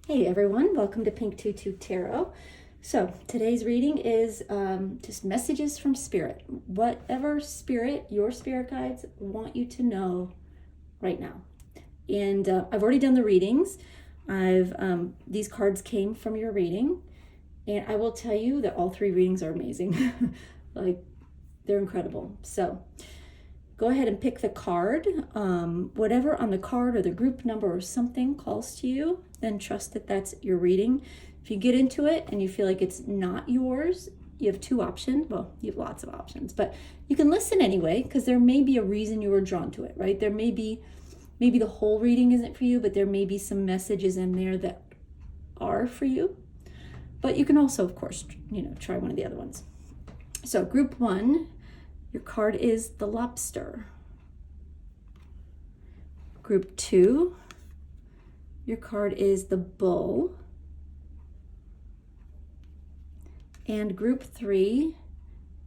Hey everyone, welcome to Pink Tutu Tarot. So today's reading is just messages from Spirit. Whatever Spirit, your Spirit guides want you to know right now. And I've already done the readings. These cards came from your reading, and I will tell you that all three readings are amazing. Like, they're incredible. So go ahead and pick the card. Whatever on the card or the group number or something calls to you, then trust that that's your reading. If you get into it and you feel like it's not yours, you have two options. Well, you have lots of options, but you can listen anyway, because there may be a reason you were drawn to it, right? There may be, maybe the whole reading isn't for you, but there may be some messages in there that are for you. But you can also, of course, try one of the other ones. So group one, your card is the Lobster. Group two, your card is the Bull. And group three,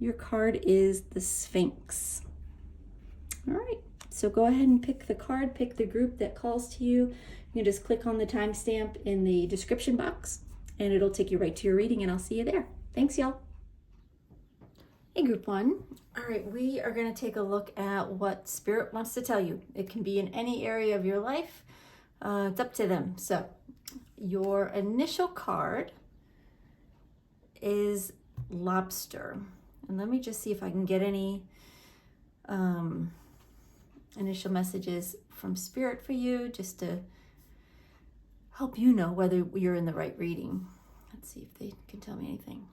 your card is the Sphinx. All right, so go ahead and pick the card, pick the group that calls to you. You can just click on the timestamp in the description box and it'll take you right to your reading, and I'll see you there. Thanks, y'all. Hey, group one. All right, we are going to take a look at what Spirit wants to tell you. It can be in any area of your life. It's up to them. So your initial card is Lobster. And let me just see if I can get any initial messages from Spirit for you, just to help you know whether you're in the right reading. Let's see if they can tell me anything.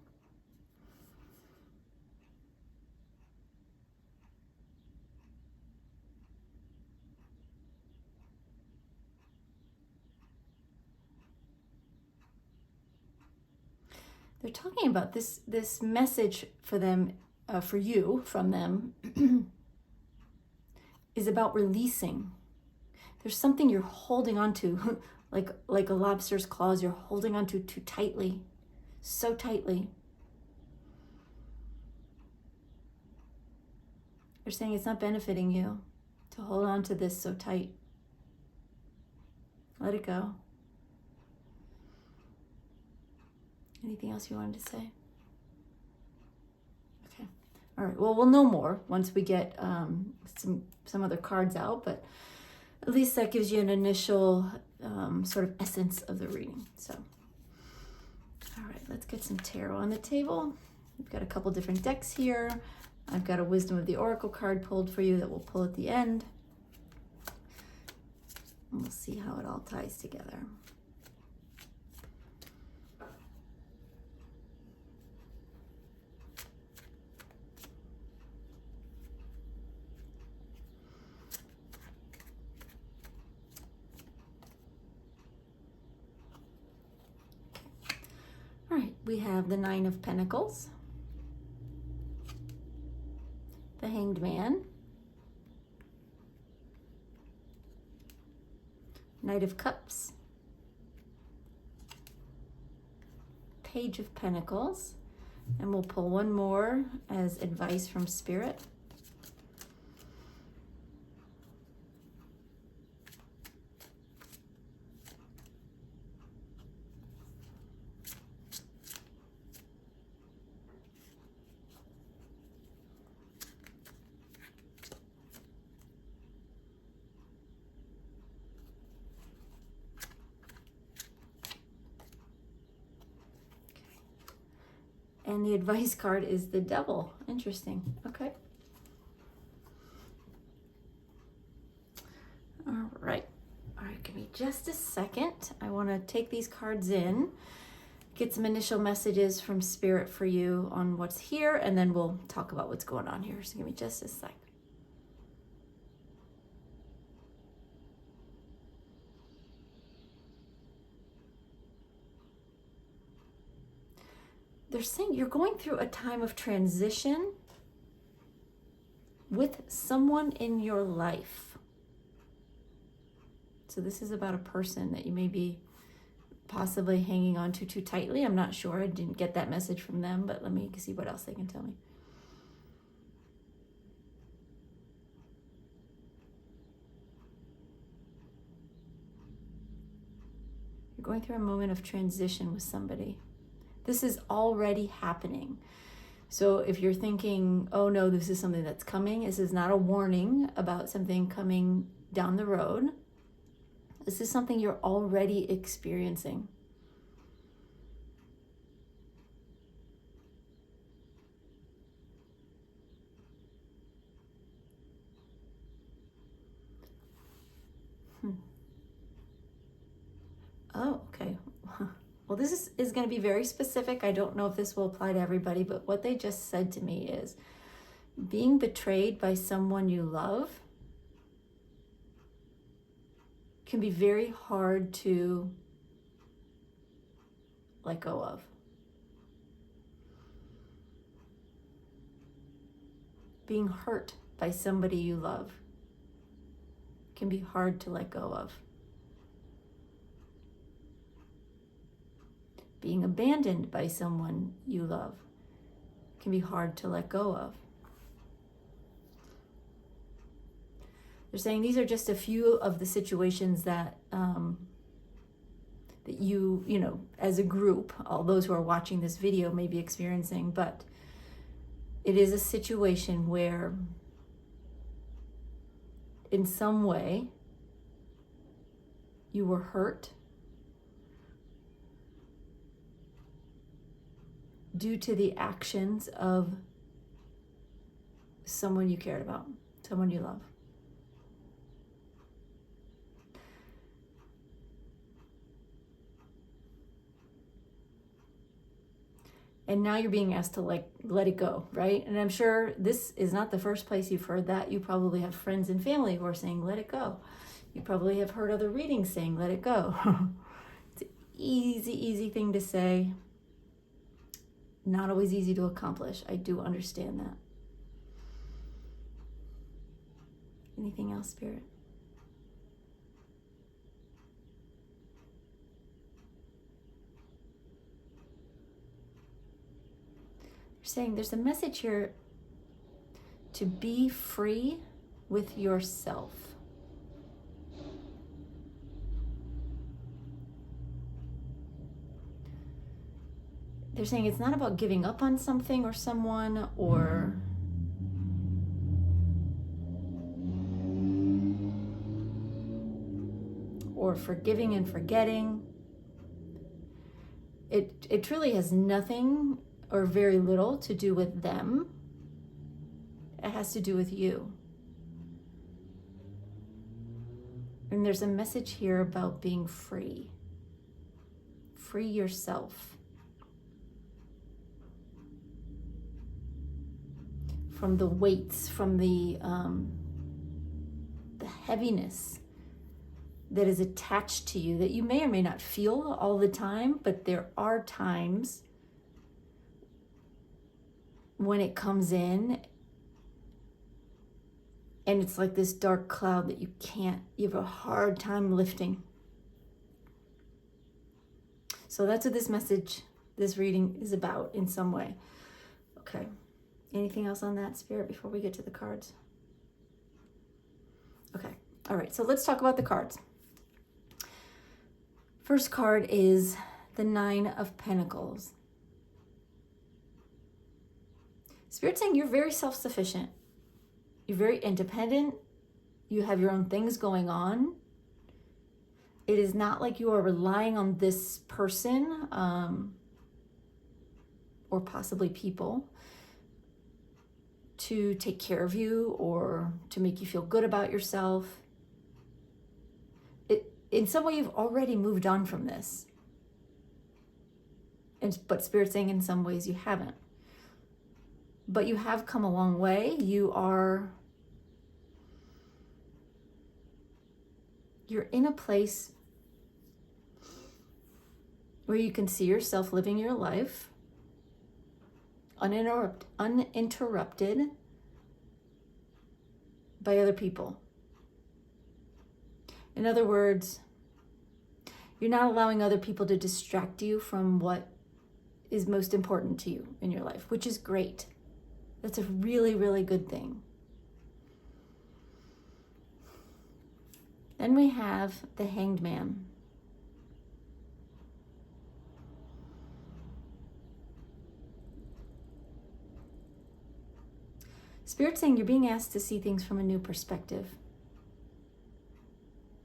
They're talking about this message for them, for you, from them, is about releasing. There's something you're holding on to, like a lobster's claws, you're holding on to too tightly, so tightly. They're saying it's not benefiting you to hold on to this so tight. Let it go. Anything else you wanted to say? Okay. All right. Well, we'll know more once we get some other cards out, but at least that gives you an initial sort of essence of the reading. So, all right, let's get some tarot on the table. We've got a couple different decks here. I've got a Wisdom of the Oracle card pulled for you that we'll pull at the end. And we'll see how it all ties together. All right, we have the Nine of Pentacles, the Hanged Man, Knight of Cups, Page of Pentacles, and we'll pull one more as advice from Spirit. And the advice card is the Devil. Interesting. Okay. All right. All right, give me just a second. I want to take these cards in, get some initial messages from Spirit for you on what's here, and then we'll talk about what's going on here. So give me just a sec. They're saying you're going through a time of transition with someone in your life. So this is about a person that you may be possibly hanging on to too tightly. I'm not sure. I didn't get that message from them, but let me see what else they can tell me. going through a moment of transition with somebody. This is already happening. So if you're thinking, oh no, this is something that's coming, this is not a warning about something coming down the road. This is something you're already experiencing. Oh, okay. Well, this is going to be very specific. I don't know if this will apply to everybody, but what they just said to me is being betrayed by someone you love can be very hard to let go of. Being hurt by somebody you love can be hard to let go of. Being abandoned by someone you love can be hard to let go of. They're saying these are just a few of the situations that that you know, as a group, all those who are watching this video may be experiencing, but it is a situation where in some way you were hurt due to the actions of someone you cared about, someone you love. And now you're being asked to let it go, right? And I'm sure this is not the first place you've heard that. You probably have friends and family who are saying, let it go. You probably have heard other readings saying, let it go. It's an easy thing to say. Not always easy to accomplish. I do understand that. Anything else, Spirit? You're saying there's a message here to be free with yourself. They're saying it's not about giving up on something or someone or forgiving and forgetting. It truly has nothing or very little to do with them. It has to do with you. And there's a message here about being free. Free yourself from the weights, from the heaviness that is attached to you that you may or may not feel all the time, but there are times when it comes in and it's like this dark cloud that you have a hard time lifting. So that's what this message, this reading is about in some way. Okay. Anything else on that, Spirit, before we get to the cards? Okay. All right. So let's talk about the cards. First card is the Nine of Pentacles. Spirit's saying you're very self-sufficient. You're very independent. You have your own things going on. It is not like you are relying on this person or possibly people to take care of you or to make you feel good about yourself. In some way, you've already moved on from this. But Spirit's saying in some ways you haven't. But you have come a long way. You're in a place where you can see yourself living your life uninterrupted by other people. In other words, you're not allowing other people to distract you from what is most important to you in your life, which is great. That's a really, really good thing. Then we have the Hanged Man. Spirit's saying you're being asked to see things from a new perspective.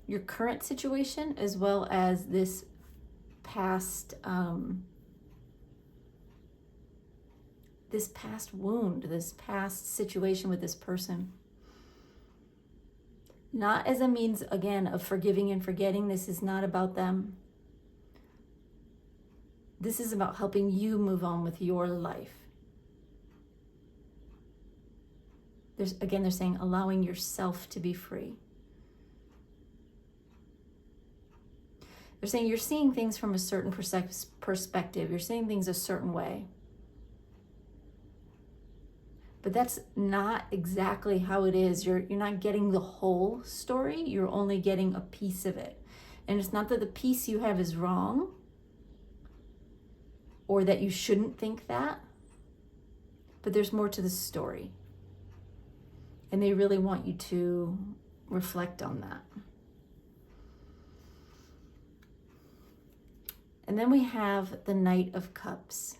Your current situation, as well as this past wound, this past situation with this person. Not as a means, again, of forgiving and forgetting. This is not about them. This is about helping you move on with your life. They're saying allowing yourself to be free. They're saying you're seeing things from a certain perspective. You're seeing things a certain way. But that's not exactly how it is. You're not getting the whole story. You're only getting a piece of it. And it's not that the piece you have is wrong or that you shouldn't think that, but there's more to the story. And they really want you to reflect on that. And then we have the Knight of Cups.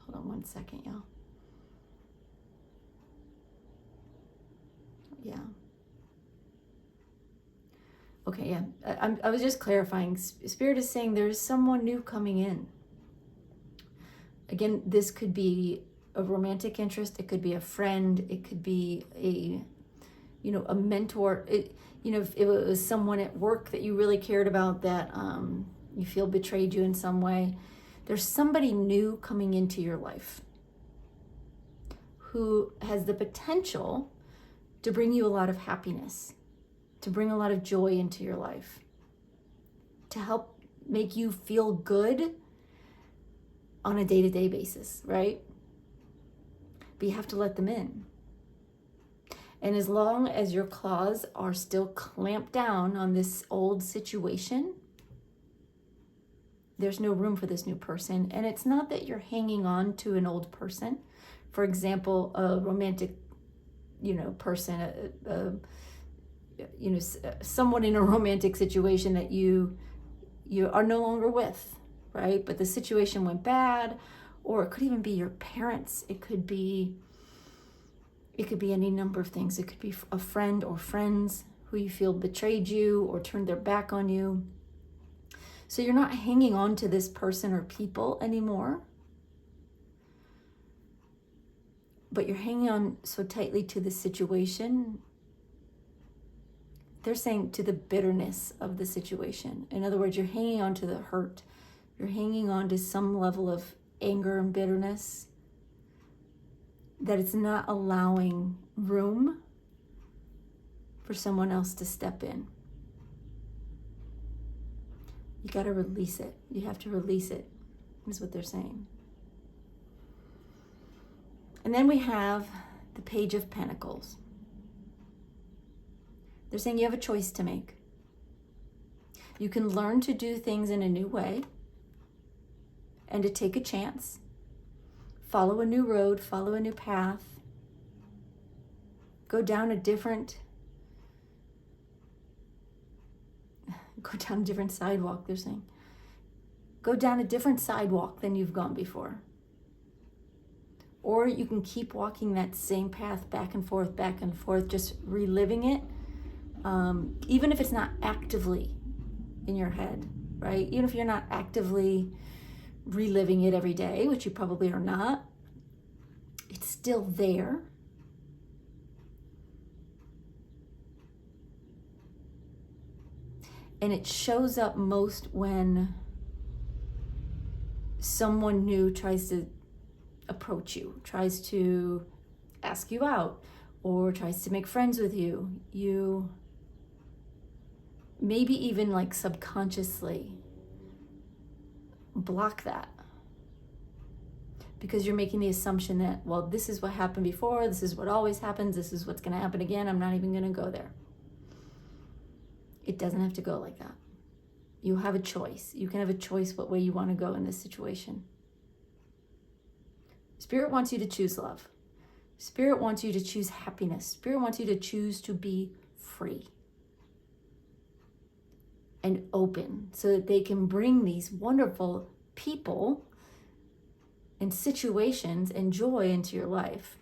Hold on one second, y'all. Yeah. Okay, yeah. I was just clarifying. Spirit is saying there's someone new coming in. Again, this could be a romantic interest. It could be a friend. It could be a mentor. If it was someone at work that you really cared about that you feel betrayed you in some way. There's somebody new coming into your life who has the potential to bring you a lot of happiness, to bring a lot of joy into your life, to help make you feel good on a day-to-day basis, right? But you have to let them in. And as long as your claws are still clamped down on this old situation, there's no room for this new person. And it's not that you're hanging on to an old person. For example, a romantic, person, someone in a romantic situation that you are no longer with, right? But the situation went bad, or it could even be your parents. It could be any number of things. It could be a friend or friends who you feel betrayed you or turned their back on you. So you're not hanging on to this person or people anymore, but you're hanging on so tightly to the situation. They're saying to the bitterness of the situation. In other words, you're hanging on to the hurt. You're hanging on to some level of anger and bitterness that it's not allowing room for someone else to step in. You got to release it. You have to release it, is what they're saying. And then we have the Page of Pentacles. They're saying you have a choice to make. You can learn to do things in a new way and to take a chance. Follow a new road, follow a new path. Go down a different sidewalk, they're saying. Go down a different sidewalk than you've gone before. Or you can keep walking that same path back and forth, just reliving it. Even if it's not actively in your head, right? Even if you're not actively reliving it every day, which you probably are not, it's still there. And it shows up most when someone new tries to approach you, tries to ask you out, or tries to make friends with you. You maybe even like subconsciously block that because you're making the assumption that, well, this is what happened before, this is what always happens, this is what's going to happen again, I'm not even going to go there. It doesn't have to go like that. You have a choice. You can have a choice what way you want to go in this situation. Spirit wants you to choose love. Spirit wants you to choose happiness. Spirit wants you to choose to be free. and open so that they can bring these wonderful people and situations and joy into your life.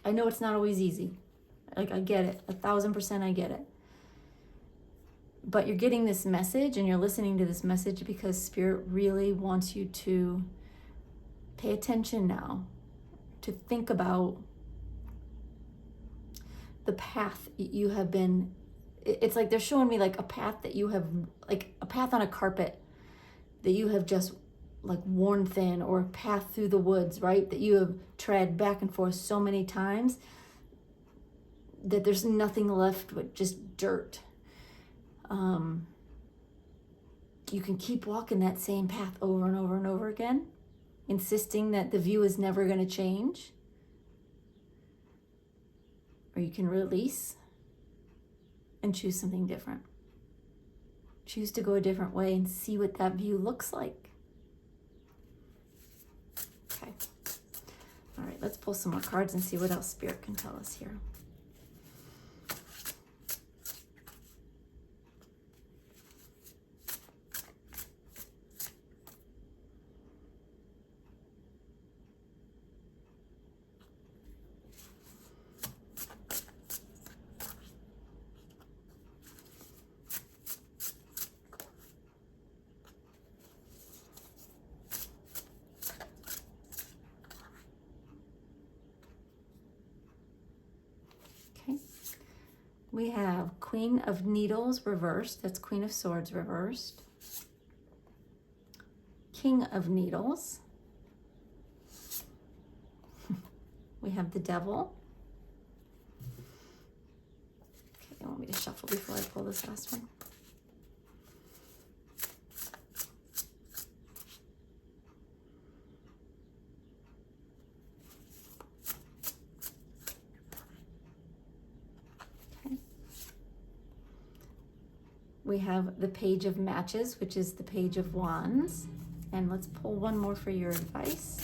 I know it's not always easy. Like, I get it. 1,000% I get it. But you're getting this message and you're listening to this message because Spirit really wants you to pay attention now, to think about the path you have been. It's like they're showing me like a path that you have, like a path on a carpet that you have just like worn thin, or a path through the woods, right? That you have tread back and forth so many times that there's nothing left but just dirt. You can keep walking that same path over and over and over again, insisting that the view is never going to change. Or you can release and choose something different. Choose to go a different way and see what that view looks like. Okay. All right, let's pull some more cards and see what else Spirit can tell us here. We have Queen of Needles reversed. That's Queen of Swords reversed. King of Needles. We have the Devil. Okay, you want me to shuffle before I pull this last one? We have the Page of Matches, which is the Page of Wands. And let's pull one more for your advice.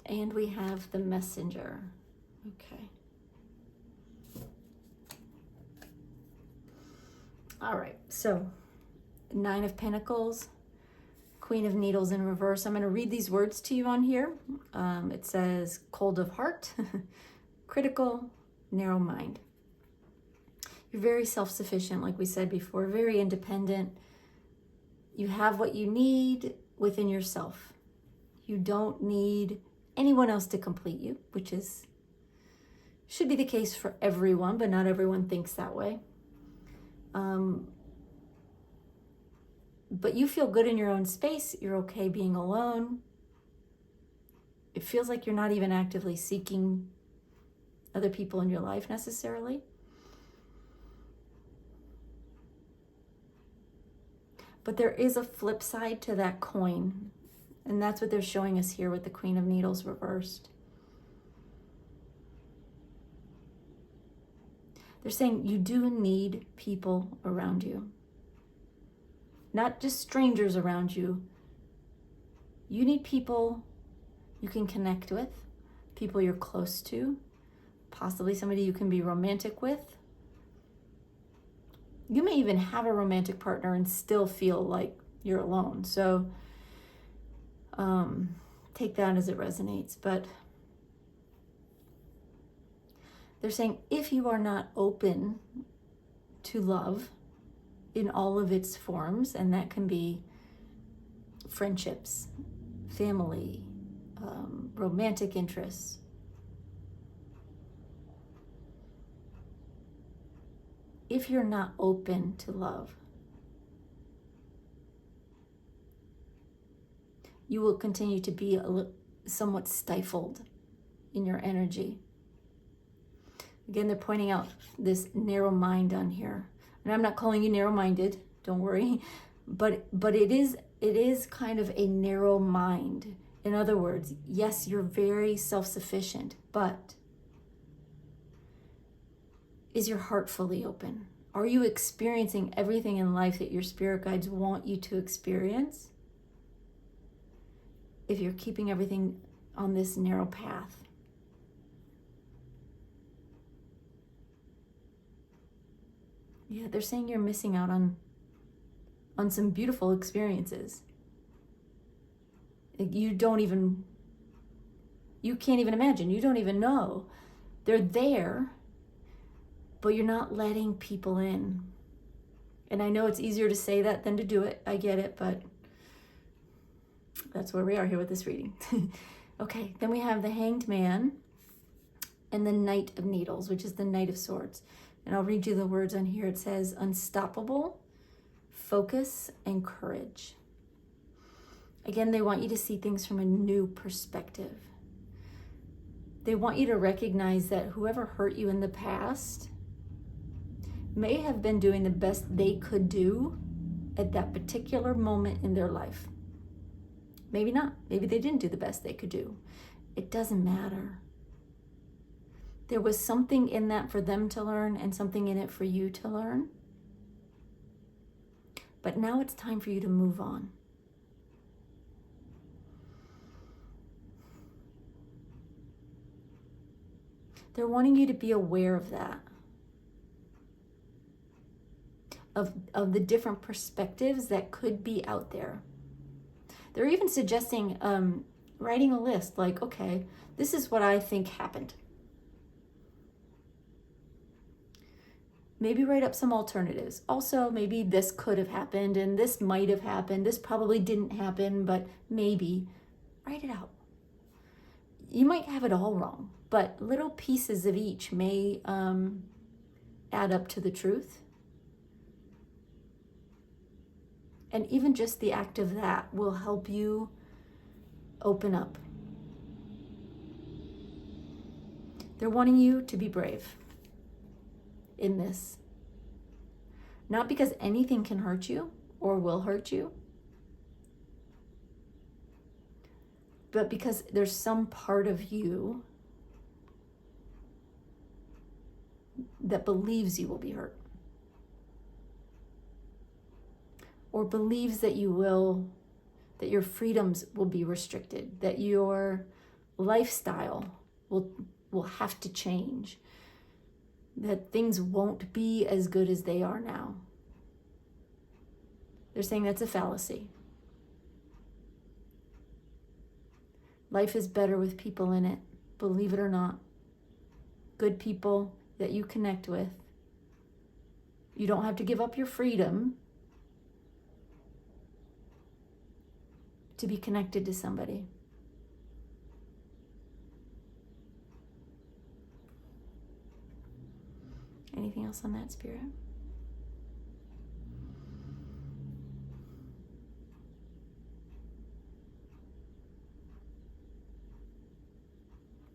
And we have the Messenger. Okay. All right, so Nine of Pentacles, Queen of Needles in reverse. I'm going to read these words to you on here. It says cold of heart, critical, narrow mind. You're very self-sufficient, like we said before, very independent. You have what you need within yourself. You don't need anyone else to complete you, which should be the case for everyone, but not everyone thinks that way. But you feel good in your own space. You're okay being alone. It feels like you're not even actively seeking other people in your life necessarily. But there is a flip side to that coin. And that's what they're showing us here with the Queen of Needles reversed. They're saying you do need people around you. Not just strangers around you. You need people you can connect with, people you're close to, possibly somebody you can be romantic with. You may even have a romantic partner and still feel like you're alone. So take that as it resonates. But they're saying if you are not open to love in all of its forms, and that can be friendships, family, romantic interests, if you're not open to love, you will continue to be somewhat stifled in your energy. Again, they're pointing out this narrow mind on here. And I'm not calling you narrow-minded, don't worry. but it is kind of a narrow mind. In other words, yes, you're very self-sufficient, but is your heart fully open? Are you experiencing everything in life that your spirit guides want you to experience? If you're keeping everything on this narrow path. Yeah, they're saying you're missing out on some beautiful experiences. You can't even imagine. You don't even know. They're there, but you're not letting people in. And I know it's easier to say that than to do it. I get it, but that's where we are here with this reading. Okay, then we have the Hanged Man and the Knight of Needles, which is the Knight of Swords. And I'll read you the words on here. It says, unstoppable, focus, and courage. Again, they want you to see things from a new perspective. They want you to recognize that whoever hurt you in the past may have been doing the best they could do at that particular moment in their life. Maybe not. Maybe they didn't do the best they could do. It doesn't matter. There was something in that for them to learn and something in it for you to learn. But now it's time for you to move on. They're wanting you to be aware of that. Of the different perspectives that could be out there. They're even suggesting writing a list like, okay, this is what I think happened. Maybe write up some alternatives. Also, maybe this could have happened and this might have happened. This probably didn't happen, but maybe. Write it out. You might have it all wrong, but little pieces of each may add up to the truth. And even just the act of that will help you open up. They're wanting you to be brave in this. Not because anything can hurt you or will hurt you, but because there's some part of you that believes you will be hurt. Or believes that that your freedoms will be restricted, that your lifestyle will have to change, that things won't be as good as they are now. They're saying that's a fallacy. Life is better with people in it, believe it or not. Good people that you connect with. You don't have to give up your freedom to be connected to somebody. Anything else on that, Spirit?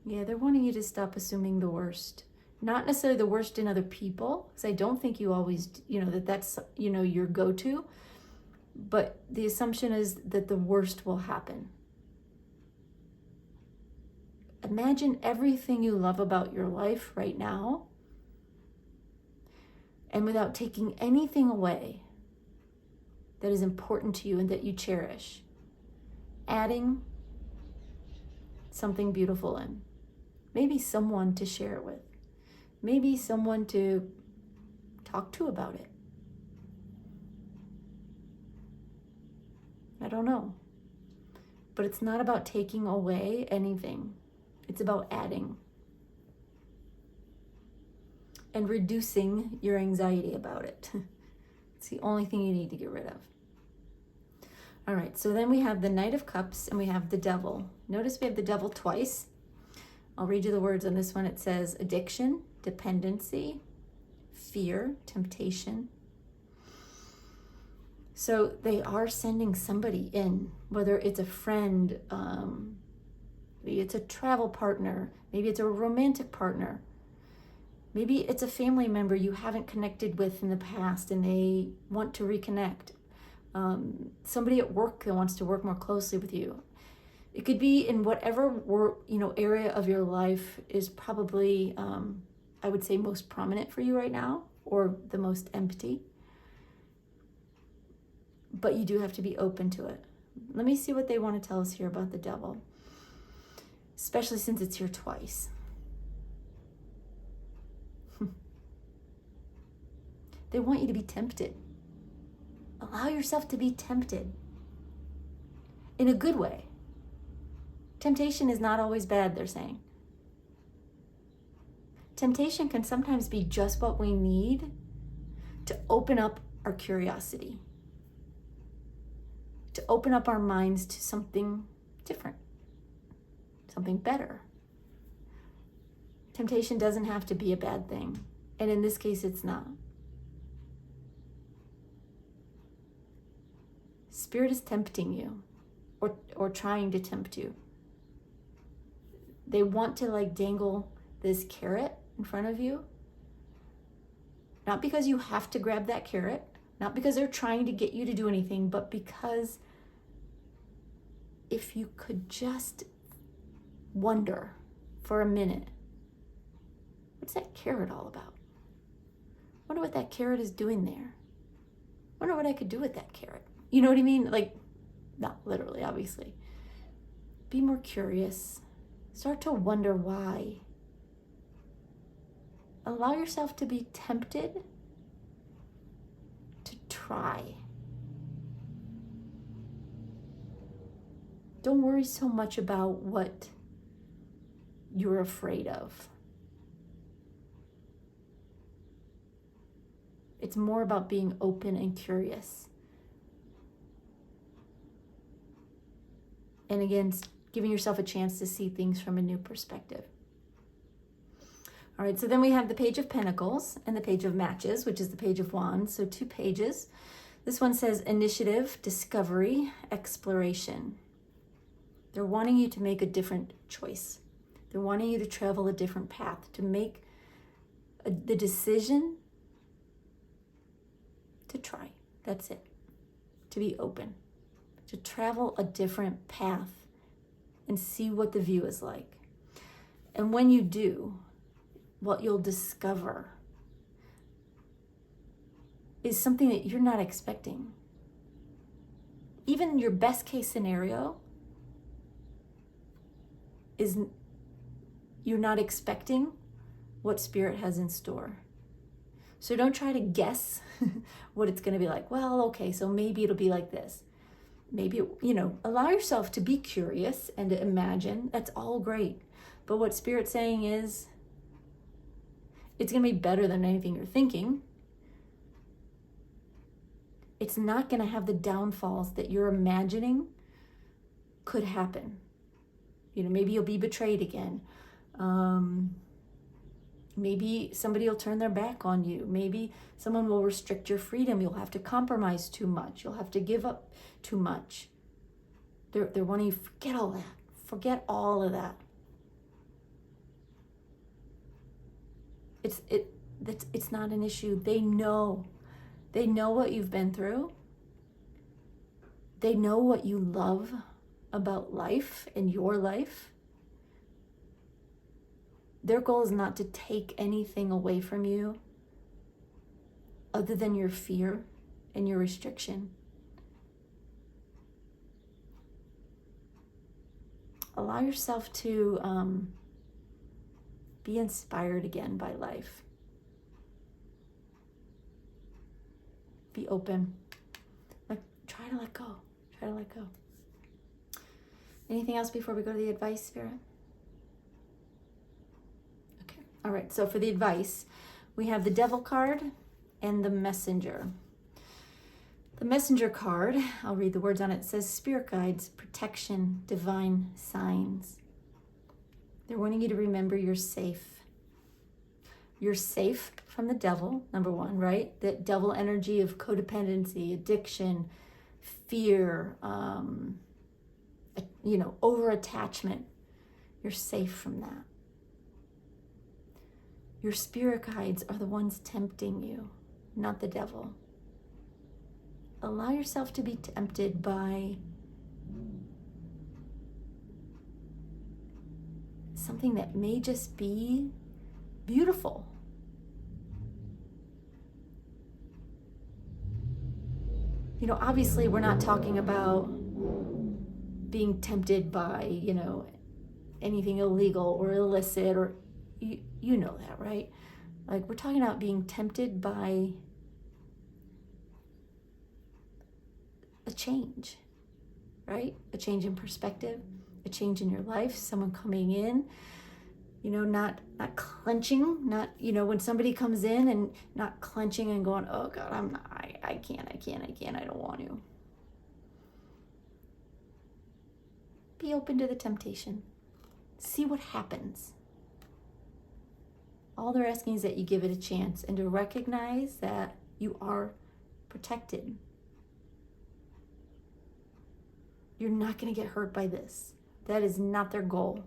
Yeah, they're wanting you to stop assuming the worst. Not necessarily the worst in other people, because I don't think you always, that's your go-to. But the assumption is that the worst will happen. Imagine everything you love about your life right now, and without taking anything away that is important to you and that you cherish, adding something beautiful in. Maybe someone to share it with. Maybe someone to talk to about it. I don't know. But it's not about taking away anything. It's about adding. And reducing your anxiety about it. It's the only thing you need to get rid of. All right, so then we have the Knight of Cups and we have the Devil. Notice we have the Devil twice. I'll read you the words on this one. It says addiction, dependency, fear, temptation. So they are sending somebody in, whether it's a friend, maybe it's a travel partner, maybe it's a romantic partner, maybe it's a family member you haven't connected with in the past and they want to reconnect. somebody at work that wants to work more closely with you. It could be in whatever area of your life is probably, I would say, most prominent for you right now, or the most empty. But you do have to be open to it. Let me see what they want to tell us here about the devil, especially since it's here twice. They want you to be tempted. Allow yourself to be tempted in a good way. Temptation is not always bad, they're saying. Temptation can sometimes be just what we need to open up our curiosity, to open up our minds to something different, something better. Temptation doesn't have to be a bad thing, and in this case, it's not. Spirit is tempting you, or trying to tempt you. They want to dangle this carrot in front of you. Not because you have to grab that carrot, not because they're trying to get you to do anything, but because if you could just wonder for a minute, what's that carrot all about? Wonder what that carrot is doing there. Wonder what I could do with that carrot. You know what I mean? Not literally, obviously. Be more curious. Start to wonder why. Allow yourself to be tempted to try. Don't worry so much about what you're afraid of. It's more about being open and curious. And again, giving yourself a chance to see things from a new perspective. All right, so then we have the Page of Pentacles and the Page of Matches, which is the Page of Wands. So 2 pages. This one says initiative, discovery, exploration. They're wanting you to make a different choice. They're wanting you to travel a different path, to make the decision to try. That's it. To be open. To travel a different path and see what the view is like. And when you do, what you'll discover is something that you're not expecting. Even your best case scenario is you're not expecting what Spirit has in store. So don't try to guess what it's going to be like. Well, okay, so maybe it'll be like this. Maybe, allow yourself to be curious and to imagine. That's all great. But what Spirit's saying is, it's going to be better than anything you're thinking. It's not going to have the downfalls that you're imagining could happen. Maybe you'll be betrayed again. Maybe somebody will turn their back on you. Maybe someone will restrict your freedom. You'll have to compromise too much. You'll have to give up too much. They're wanting you to forget all that. Forget all of that. It's not an issue. They know what you've been through. They know what you love about life and your life. Their goal is not to take anything away from you other than your fear and your restriction. Allow yourself to be inspired again by life. Be open. Try to let go. Try to let go. Anything else before we go to the advice, Spirit? Okay. All right. So for the advice, we have the Devil card and the Messenger. The Messenger card, I'll read the words on it. It says Spirit guides, protection, divine signs. They're wanting you to remember you're safe. You're safe from the devil, number one, right? The devil energy of codependency, addiction, fear, over-attachment. You're safe from that. Your spirit guides are the ones tempting you, not the devil. allow yourself to be tempted by something that may just be beautiful. You know, obviously we're not talking about being tempted by, anything illegal or illicit, or you know that, right? Like, we're talking about being tempted by a change, right? A change in perspective, a change in your life, someone coming in, not clenching, not, when somebody comes in and not clenching and going, oh God, I can't, I don't want to. Be open to the temptation. See what happens. All they're asking is that you give it a chance and to recognize that you are protected. You're not going to get hurt by this. That is not their goal.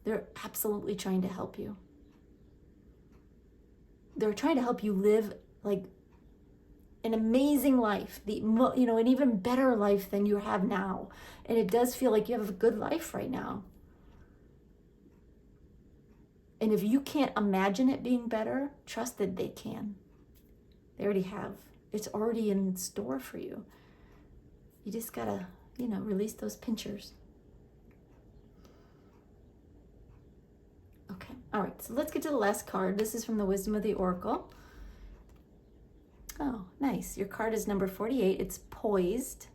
They're absolutely trying to help you. They're trying to help you live like an amazing life, an even better life than you have now. And it does feel like you have a good life right now. And if you can't imagine it being better, trust that they can. They already have. It's already in store for you. You just gotta, release those pinchers. Okay, all right, so let's get to the last card. This is from the Wisdom of the Oracle. Oh, nice. Your card is number 48. It's Poised.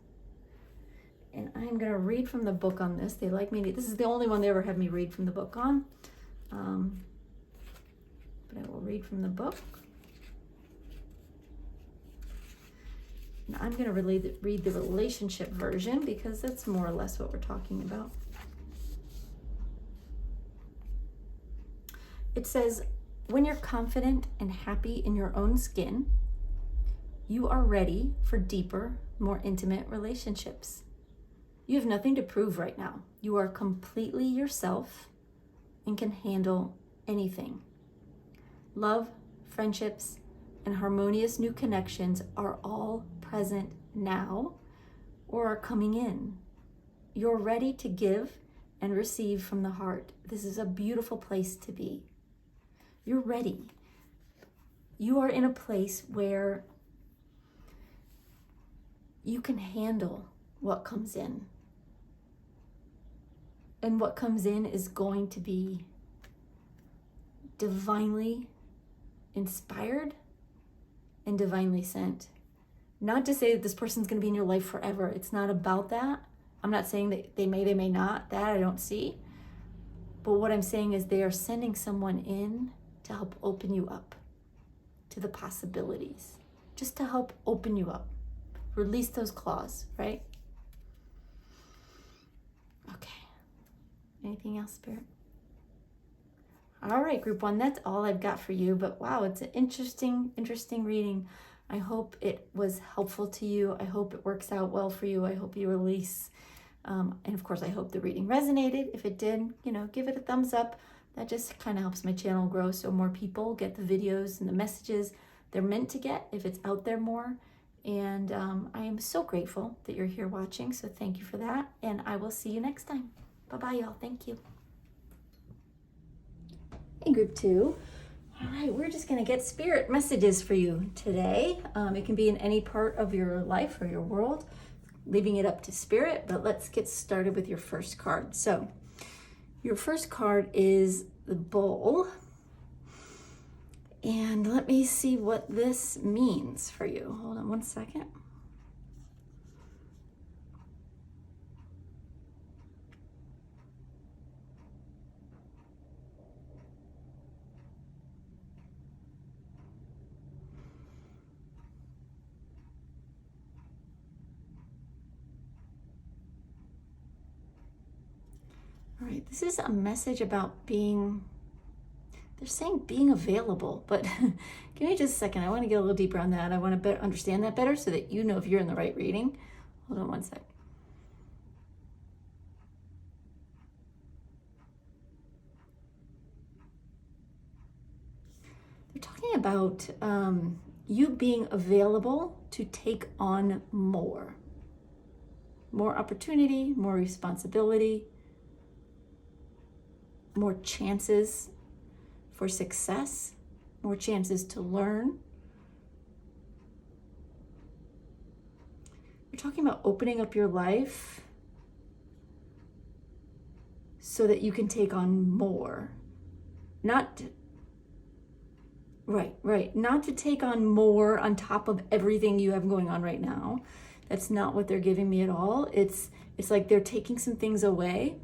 And I'm going to read from the book on this. They like me to, this is the only one they ever had me read from the book on. But I will read from the book. And I'm going to read the relationship version because that's more or less what we're talking about. It says, when you're confident and happy in your own skin, you are ready for deeper, more intimate relationships. You have nothing to prove right now. You are completely yourself and can handle anything. Love, friendships, and harmonious new connections are all present now or are coming in. You're ready to give and receive from the heart. This is a beautiful place to be. You're ready. You are in a place where you can handle what comes in. And what comes in is going to be divinely inspired and divinely sent. Not to say that this person's going to be in your life forever. It's not about that. I'm not saying that they may not. That I don't see. But what I'm saying is they are sending someone in to help open you up to the possibilities. Just to help open you up. Release those claws, right? Okay. Anything else, Spirit? All right, group one, that's all I've got for you. But wow, it's an interesting reading. I hope it was helpful to you. I hope it works out well for you. I hope you release. And of course, I hope the reading resonated. If it did, give it a thumbs up. That just kind of helps my channel grow so more people get the videos and the messages they're meant to get if it's out there more. And I am so grateful that you're here watching. So thank you for that. And I will see you next time. Bye-bye, y'all. Thank you. Hey, group two. All right, we're just going to get spirit messages for you today. It can be in any part of your life or your world, leaving it up to spirit. But let's get started with your first card. So your first card is the Bull. And let me see what this means for you. Hold on one second. All right, this is a message about being, they're saying being available, but give me just a second. I want to get a little deeper on that. I want to better understand that better so that you know if you're in the right reading. Hold on one sec. They're talking about you being available to take on more opportunity, more responsibility, more chances for success, more chances to learn. We're talking about opening up your life so that you can take on more. Not to take on more on top of everything you have going on right now. That's not what they're giving me at all. It's like they're taking some things away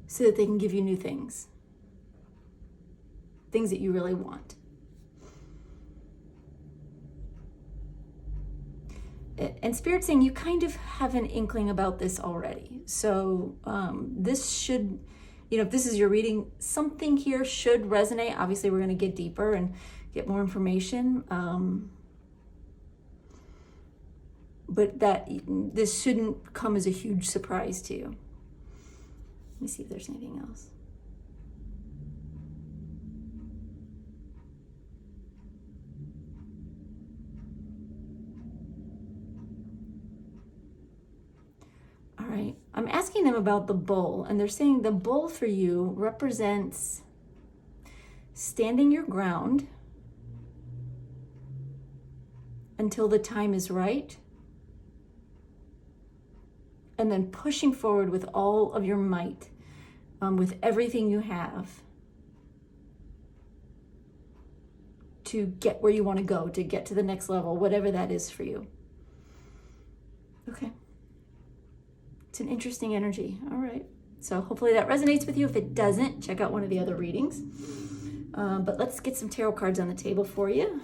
so that they can give you new things that you really want. And Spirit's saying you kind of have an inkling about this already. So this should, if this is your reading, something here should resonate. Obviously, we're going to get deeper and get more information. But this shouldn't come as a huge surprise to you. Let me see if there's anything else. All right, I'm asking them about the bull, and they're saying the bull for you represents standing your ground until the time is right, and then pushing forward with all of your might, with everything you have to get where you want to go, to get to the next level, whatever that is for you. Okay. It's an interesting energy. All right. So hopefully that resonates with you. If it doesn't, check out one of the other readings. But let's get some tarot cards on the table for you.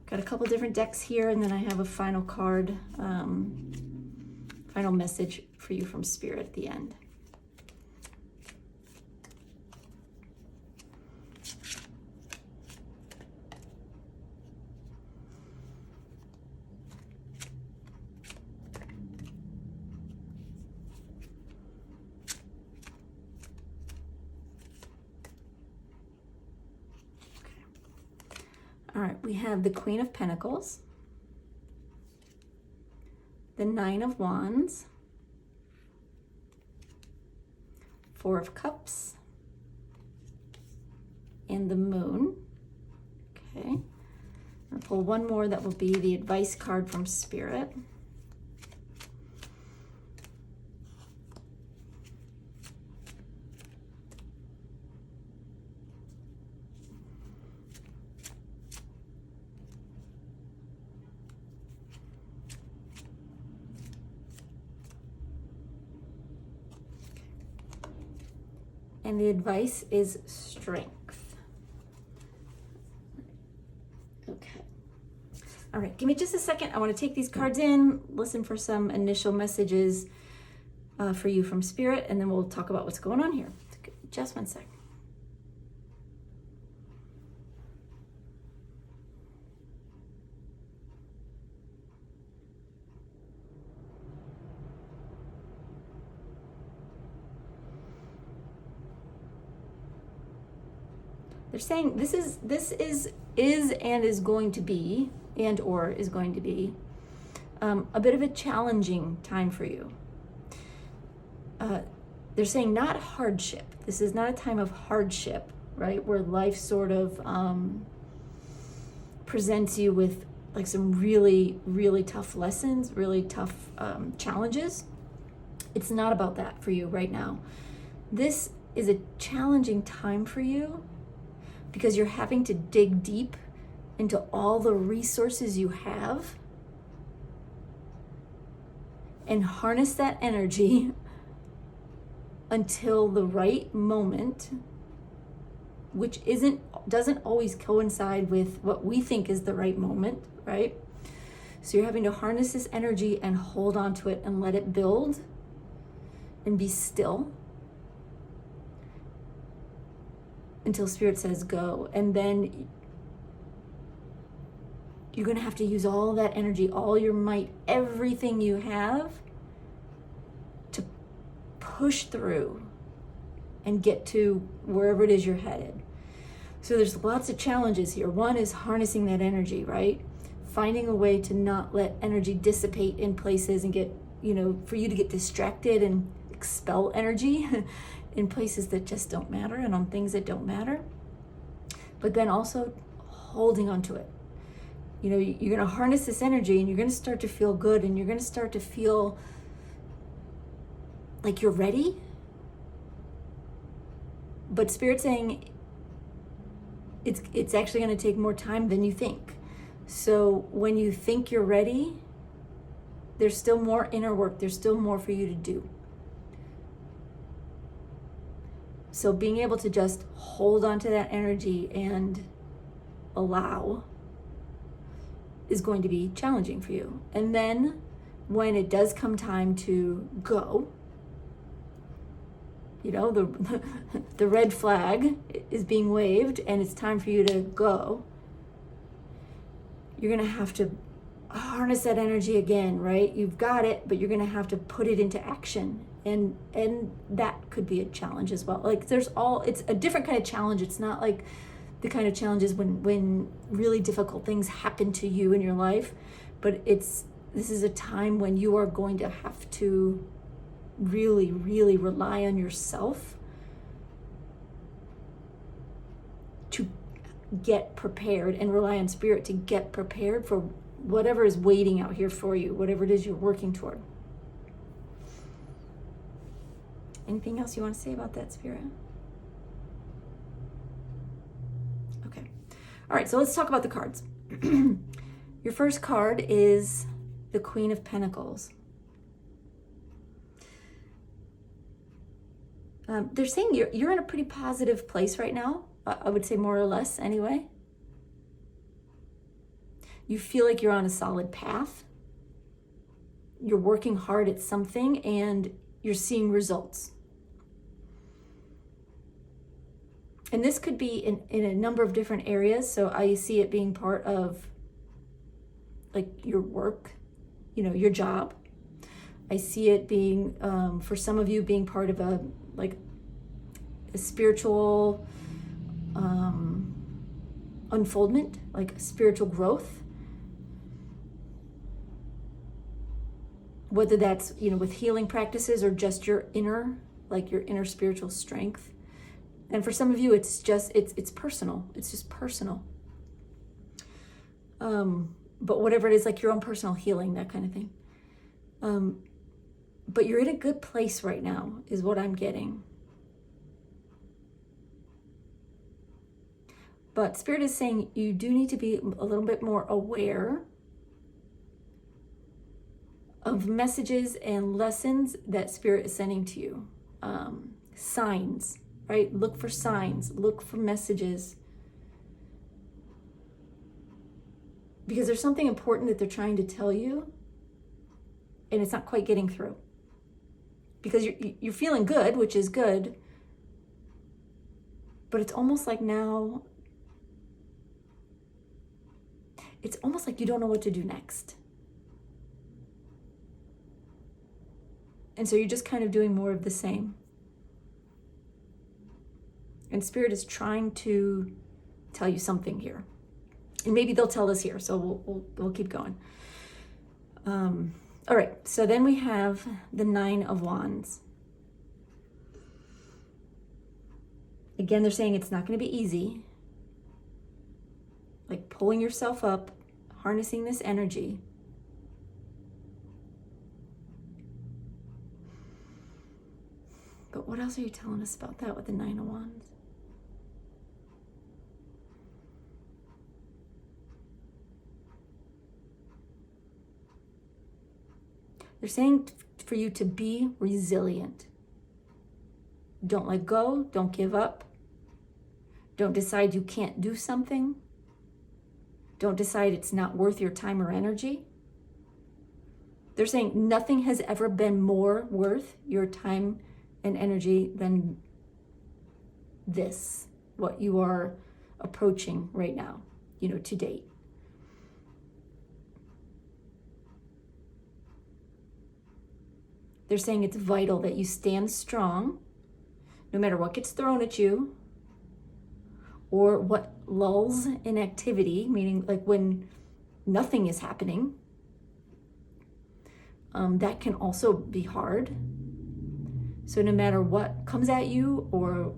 Got a couple different decks here, and then I have a final card, final message for you from Spirit at the end. All right, we have the Queen of Pentacles, the Nine of Wands, Four of Cups, and the Moon. Okay, I'm gonna pull one more that will be the advice card from Spirit. And the advice is strength. Okay. All right, give me just a second. I want to take these cards in, listen for some initial messages for you from Spirit, and then we'll talk about what's going on here. Just one sec. They're saying this is and is going to be, and or is going to be a bit of a challenging time for you. They're saying not hardship. This is not a time of hardship, right? Where life sort of presents you with like some really, really tough lessons, really tough challenges. It's not about that for you right now. This is a challenging time for you because you're having to dig deep into all the resources you have and harness that energy until the right moment, which doesn't always coincide with what we think is the right moment, right? So you're having to harness this energy and hold on to it and let it build and be still until Spirit says go. And then you're going to have to use all that energy, all your might, everything you have to push through and get to wherever it is you're headed. So there's lots of challenges here. One is harnessing that energy, right? Finding a way to not let energy dissipate in places and get, for you to get distracted and expel energy in places that just don't matter and on things that don't matter. But then also holding on to it. You're going to harness this energy and you're going to start to feel good and you're going to start to feel like you're ready. But Spirit's saying it's actually going to take more time than you think. So when you think you're ready, there's still more inner work. There's still more for you to do. So being able to just hold on to that energy and allow is going to be challenging for you. And then when it does come time to go, the red flag is being waved and it's time for you to go, you're going to have to harness that energy again, right? You've got it, but you're going to have to put it into action. And that could be a challenge as well. Like it's a different kind of challenge. It's not like the kind of challenges when really difficult things happen to you in your life, but this is a time when you are going to have to really, really rely on yourself to get prepared and rely on Spirit to get prepared for whatever is waiting out here for you, whatever it is you're working toward. Anything else you want to say about that, Spirit? Okay. All right, so let's talk about the cards. Your first card is the Queen of Pentacles. They're saying you're in a pretty positive place right now. I would say more or less anyway. You feel like you're on a solid path. You're working hard at something and you're seeing results. And this could be in a number of different areas. So I see it being part of like your work, your job. I see it being, for some of you, being part of a spiritual unfoldment, like spiritual growth. Whether that's, with healing practices or just your inner spiritual strength. And for some of you, it's personal. It's just personal. But whatever it is, like your own personal healing, that kind of thing. But you're in a good place right now, is what I'm getting. But Spirit is saying you do need to be a little bit more aware of messages and lessons that Spirit is sending to you. Signs, right? Look for signs, look for messages. Because there's something important that they're trying to tell you, and it's not quite getting through. Because you're feeling good, which is good, but it's almost like now, it's almost like you don't know what to do next. And so you're just kind of doing more of the same. And Spirit is trying to tell you something here. And maybe they'll tell us here, so we'll keep going. All right, so then we have the Nine of Wands. Again, they're saying it's not going to be easy. Like pulling yourself up, harnessing this energy. But what else are you telling us about that with the Nine of Wands? They're saying for you to be resilient. Don't let go. Don't give up. Don't decide you can't do something. Don't decide it's not worth your time or energy. They're saying nothing has ever been more worth your time and energy than this, what you are approaching right now, to date. They're saying it's vital that you stand strong no matter what gets thrown at you or what lulls in activity, meaning like when nothing is happening. That can also be hard. So no matter what comes at you or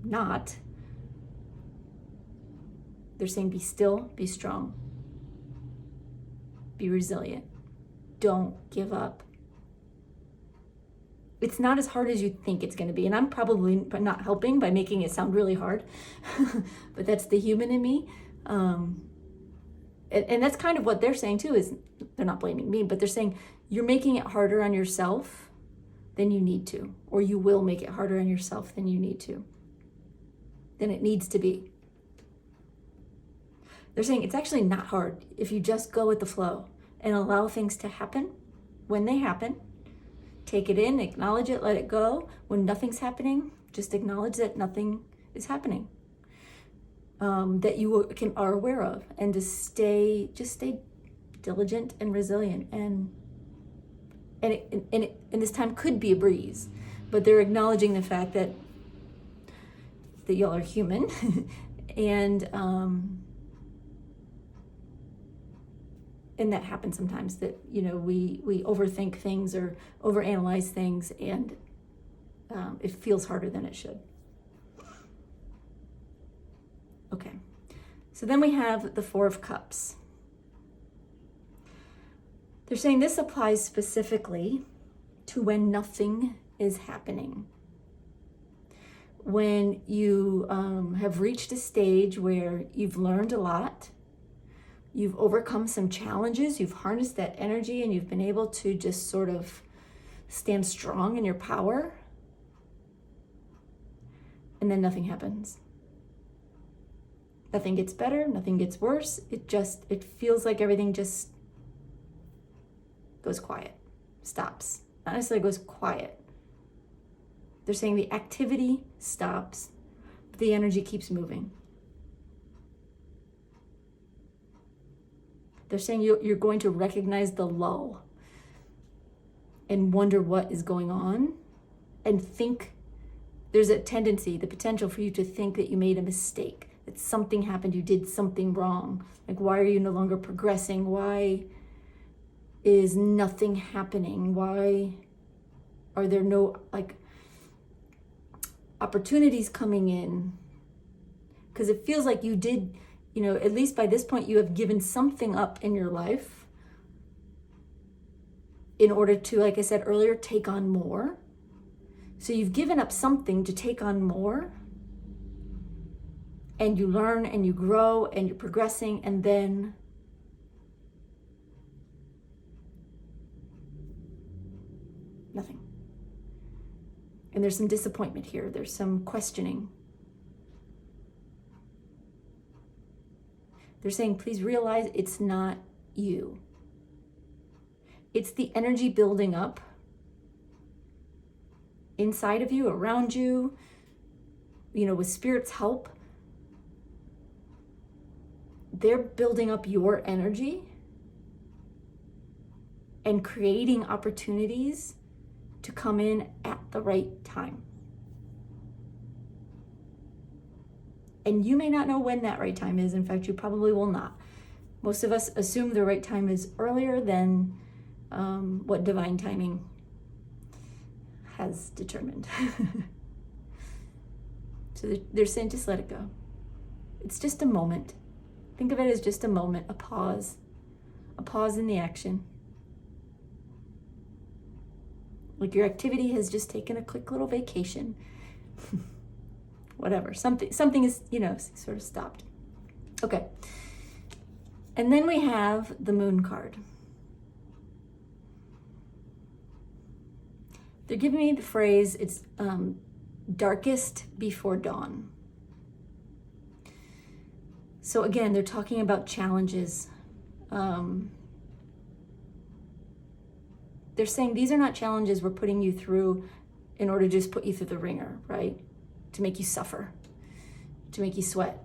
not, they're saying be still, be strong, be resilient. Don't give up. It's not as hard as you think it's going to be. And I'm probably not helping by making it sound really hard, but that's the human in me. And that's kind of what they're saying too, is they're not blaming me, but they're saying you're making it harder on yourself than you need to, or you will make it harder on yourself than you need to, than it needs to be. They're saying it's actually not hard if you just go with the flow and allow things to happen when they happen. Take it in, acknowledge it, let it go. When nothing's happening, just acknowledge that nothing is happening. That you are aware of, and just stay diligent and resilient. And this time could be a breeze, but they're acknowledging the fact that y'all are human, and that happens sometimes, that, you know, we overthink things or overanalyze things, and it feels harder than it should. Okay, so then we have the Four of Cups. They're saying this applies specifically to when nothing is happening. When you have reached a stage where you've learned a lot, you've overcome some challenges, you've harnessed that energy, and you've been able to just sort of stand strong in your power, and then nothing happens. Nothing gets better, nothing gets worse. It feels like everything just goes quiet, stops. Not necessarily goes quiet. They're saying the activity stops, but the energy keeps moving. They're saying you're going to recognize the lull and wonder what is going on, and think there's a tendency, the potential for you to think that you made a mistake, that something happened, you did something wrong. Like, why are you no longer progressing? Why is nothing happening? Why are there no opportunities coming in? Because it feels like you did, you know, at least by this point, you have given something up in your life in order to, like I said earlier, take on more. So you've given up something to take on more, and you learn and you grow and you're progressing, and then nothing. And there's some disappointment here. There's some questioning. They're saying, please realize it's not you. It's the energy building up inside of you, around you, you know, with Spirit's help. They're building up your energy and creating opportunities to come in at the right time. And you may not know when that right time is. In fact, you probably will not. Most of us assume the right time is earlier than what divine timing has determined. So they're saying, just let it go. It's just a moment. Think of it as just a moment, a pause in the action. Like your activity has just taken a quick little vacation. Whatever, something is, you know, sort of stopped. Okay. And then we have the Moon card. They're giving me the phrase, it's darkest before dawn. So again, they're talking about challenges. They're saying these are not challenges we're putting you through in order to just put you through the ringer, right? To make you suffer, to make you sweat.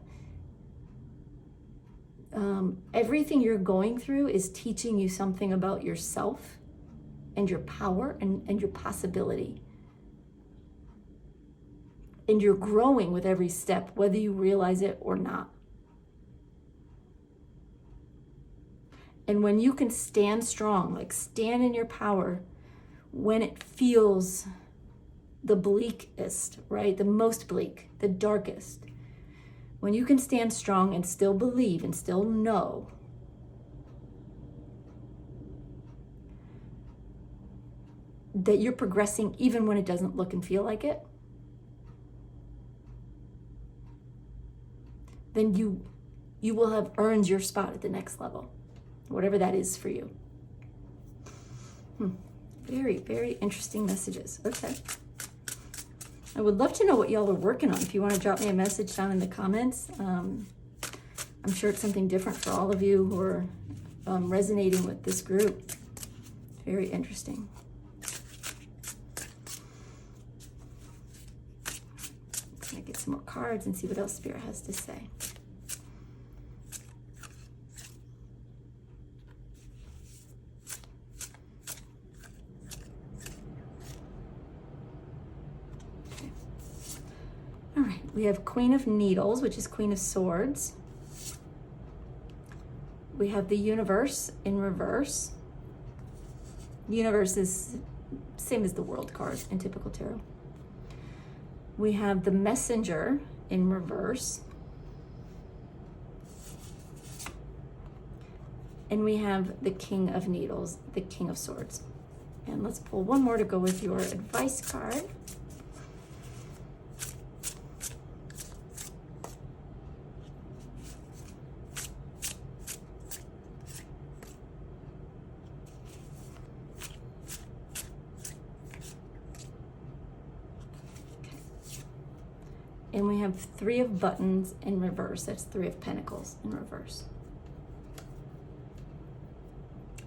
Everything you're going through is teaching you something about yourself and your power and your possibility. And you're growing with every step, whether you realize it or not. And when you can stand strong, like stand in your power, when it feels the bleakest, right? The most bleak, the darkest. When you can stand strong and still believe and still know that you're progressing even when it doesn't look and feel like it, then you will have earned your spot at the next level, whatever that is for you. Very, very interesting messages. Okay. I would love to know what y'all are working on. If you want to drop me a message down in the comments, I'm sure it's something different for all of you who are resonating with this group. Very interesting. I'm going to get some more cards and see what else Spirit has to say. All right, we have Queen of Needles, which is Queen of Swords. We have the Universe in reverse. The Universe is same as the World card in typical tarot. We have the Messenger in reverse. And we have the King of Needles, the King of Swords. And let's pull one more to go with your advice card. And we have Three of Buttons in reverse. That's Three of Pentacles in reverse.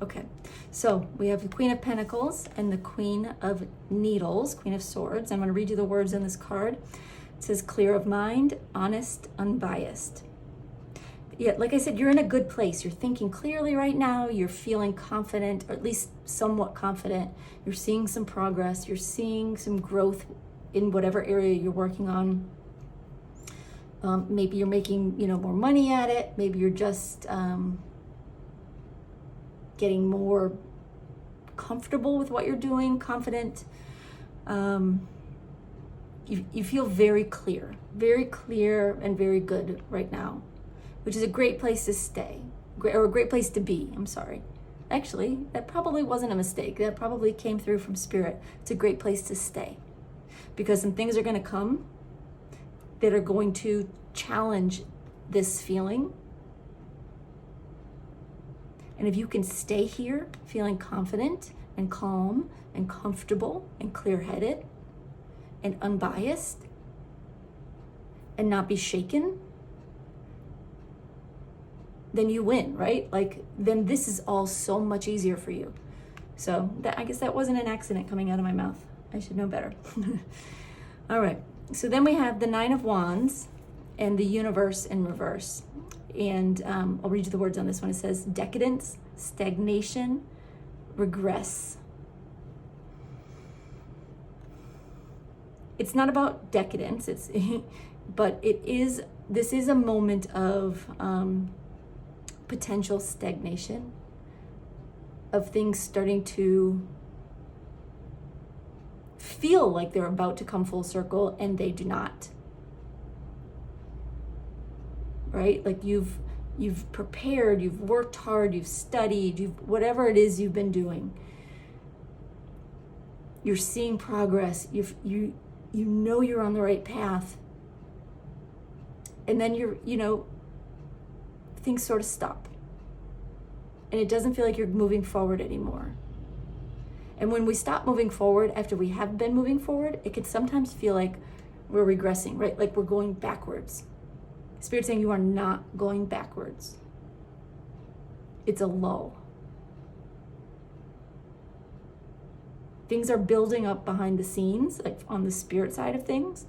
Okay, so we have the Queen of Pentacles and the Queen of Needles, Queen of Swords. I'm going to read you the words on this card. It says, clear of mind, honest, unbiased. Yeah, like I said, you're in a good place. You're thinking clearly right now. You're feeling confident, or at least somewhat confident. You're seeing some progress. You're seeing some growth in whatever area you're working on. Maybe you're making, more money at it. Maybe you're just getting more comfortable with what you're doing, confident. You feel very clear and very good right now, which is a great place to stay, or a great place to be. I'm sorry. Actually, that probably wasn't a mistake. That probably came through from Spirit. It's a great place to stay, because some things are going to come that are going to challenge this feeling. And if you can stay here feeling confident and calm and comfortable and clear-headed and unbiased and not be shaken, then you win, right? Then this is all so much easier for you. So I guess that wasn't an accident coming out of my mouth. I should know better. All right. So then we have the Nine of Wands and the Universe in reverse. And I'll read you the words on this one. It says, decadence, stagnation, regress. It's not about decadence, but this is a moment of potential stagnation, of things starting to feel like they're about to come full circle and they do not. Right? Like you've prepared, you've worked hard, you've studied, whatever it is you've been doing. You're seeing progress. You know you're on the right path. And then things sort of stop. And it doesn't feel like you're moving forward anymore. And when we stop moving forward after we have been moving forward, it can sometimes feel like we're regressing, right? Like we're going backwards. Spirit's saying you are not going backwards. It's a lull. Things are building up behind the scenes, like on the spirit side of things.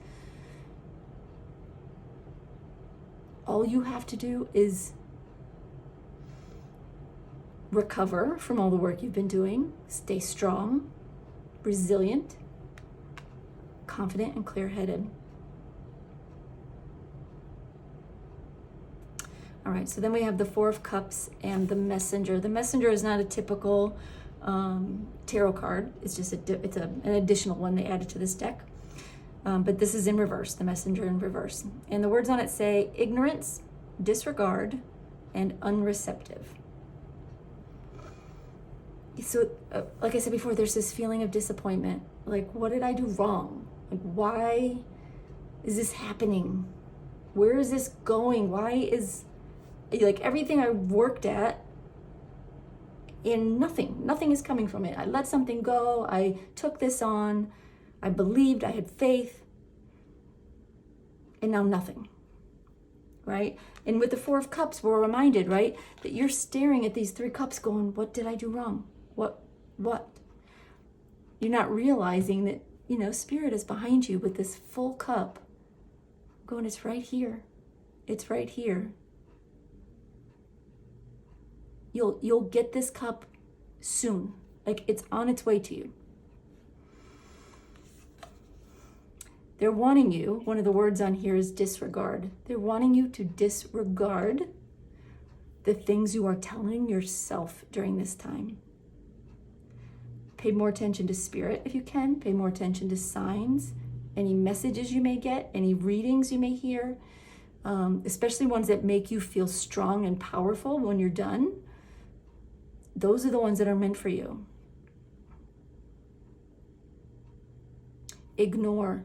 All you have to do is recover from all the work you've been doing, stay strong, resilient, confident, and clear-headed. All right, so then we have the Four of Cups and the Messenger. The Messenger is not a typical tarot card. It's just an additional one they added to this deck. But this is in reverse, the Messenger in reverse. And the words on it say ignorance, disregard, and unreceptive. So, like I said before, there's this feeling of disappointment. Like, what did I do wrong? Like, why is this happening? Where is this going? Why is, like, everything I worked at, and nothing is coming from it. I let something go. I took this on. I believed, I had faith, and now nothing, right? And with the Four of Cups, we're reminded, right, that you're staring at these three cups going, what did I do wrong? What? You're not realizing that, Spirit is behind you with this full cup going, it's right here. It's right here. You'll get this cup soon. Like, it's on its way to you. They're wanting you, one of the words on here is disregard. They're wanting you to disregard the things you are telling yourself during this time. Pay more attention to Spirit if you can. Pay more attention to signs, any messages you may get, any readings you may hear, especially ones that make you feel strong and powerful when you're done. Those are the ones that are meant for you. Don't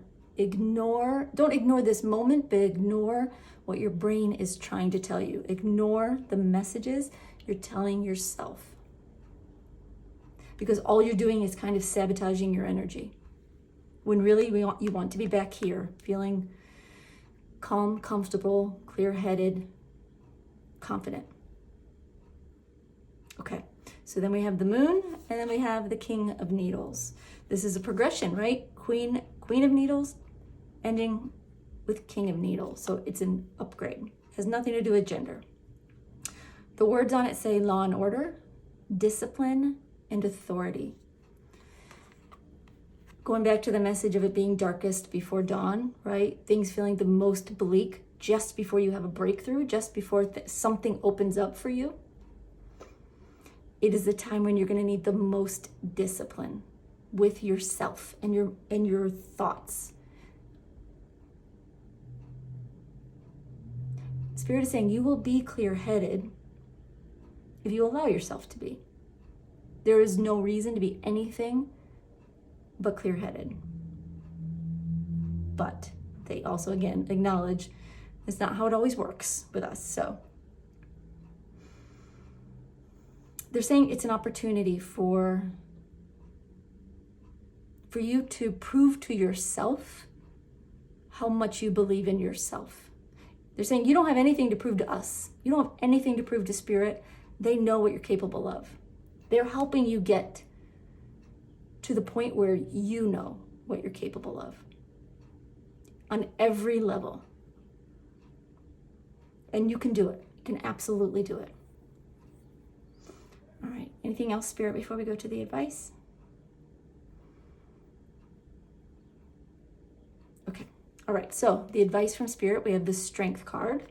ignore this moment, but ignore what your brain is trying to tell you. Ignore the messages you're telling yourself. Because all you're doing is kind of sabotaging your energy. When really you want to be back here, feeling calm, comfortable, clear-headed, confident. Okay, so then we have the Moon, and then we have the King of Needles. This is a progression, right? Queen of Needles, ending with King of Needles. So it's an upgrade. It has nothing to do with gender. The words on it say law and order, discipline, and authority. Going back to the message of it being darkest before dawn, right? Things feeling the most bleak just before you have a breakthrough, just before something opens up for you. It is the time when you're going to need the most discipline with yourself and your thoughts. Spirit is saying you will be clear-headed if you allow yourself to be. There is no reason to be anything but clear-headed. But they also, again, acknowledge it's not how it always works with us. So they're saying it's an opportunity for you to prove to yourself how much you believe in yourself. They're saying you don't have anything to prove to us. You don't have anything to prove to Spirit. They know what you're capable of. They're helping you get to the point where you know what you're capable of on every level. And you can do it. You can absolutely do it. All right. Anything else, Spirit, before we go to the advice? Okay. All right. So the advice from Spirit, we have the Strength card.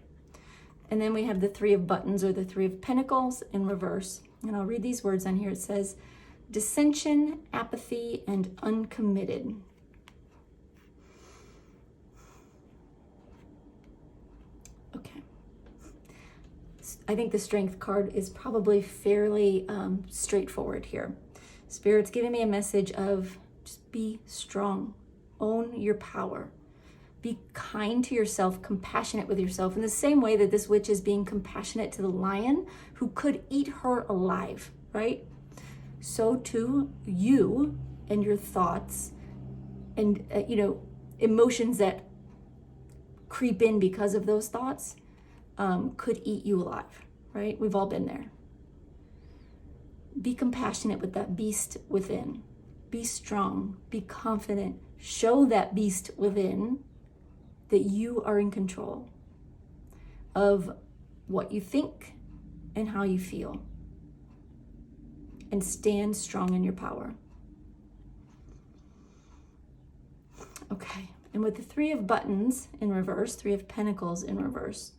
And then we have the Three of Buttons, or the Three of Pentacles in reverse. And I'll read these words on here. It says, dissension, apathy, and uncommitted. Okay. I think the Strength card is probably fairly straightforward here. Spirit's giving me a message of just be strong, own your power, be kind to yourself, compassionate with yourself in the same way that this witch is being compassionate to the lion who could eat her alive, right? So too, you and your thoughts and, emotions that creep in because of those thoughts could eat you alive, right? We've all been there. Be compassionate with that beast within. Be strong, be confident. Show that beast within that you are in control of what you think and how you feel. And stand strong in your power. Okay, and with the Three of Buttons in reverse, Three of Pentacles in reverse,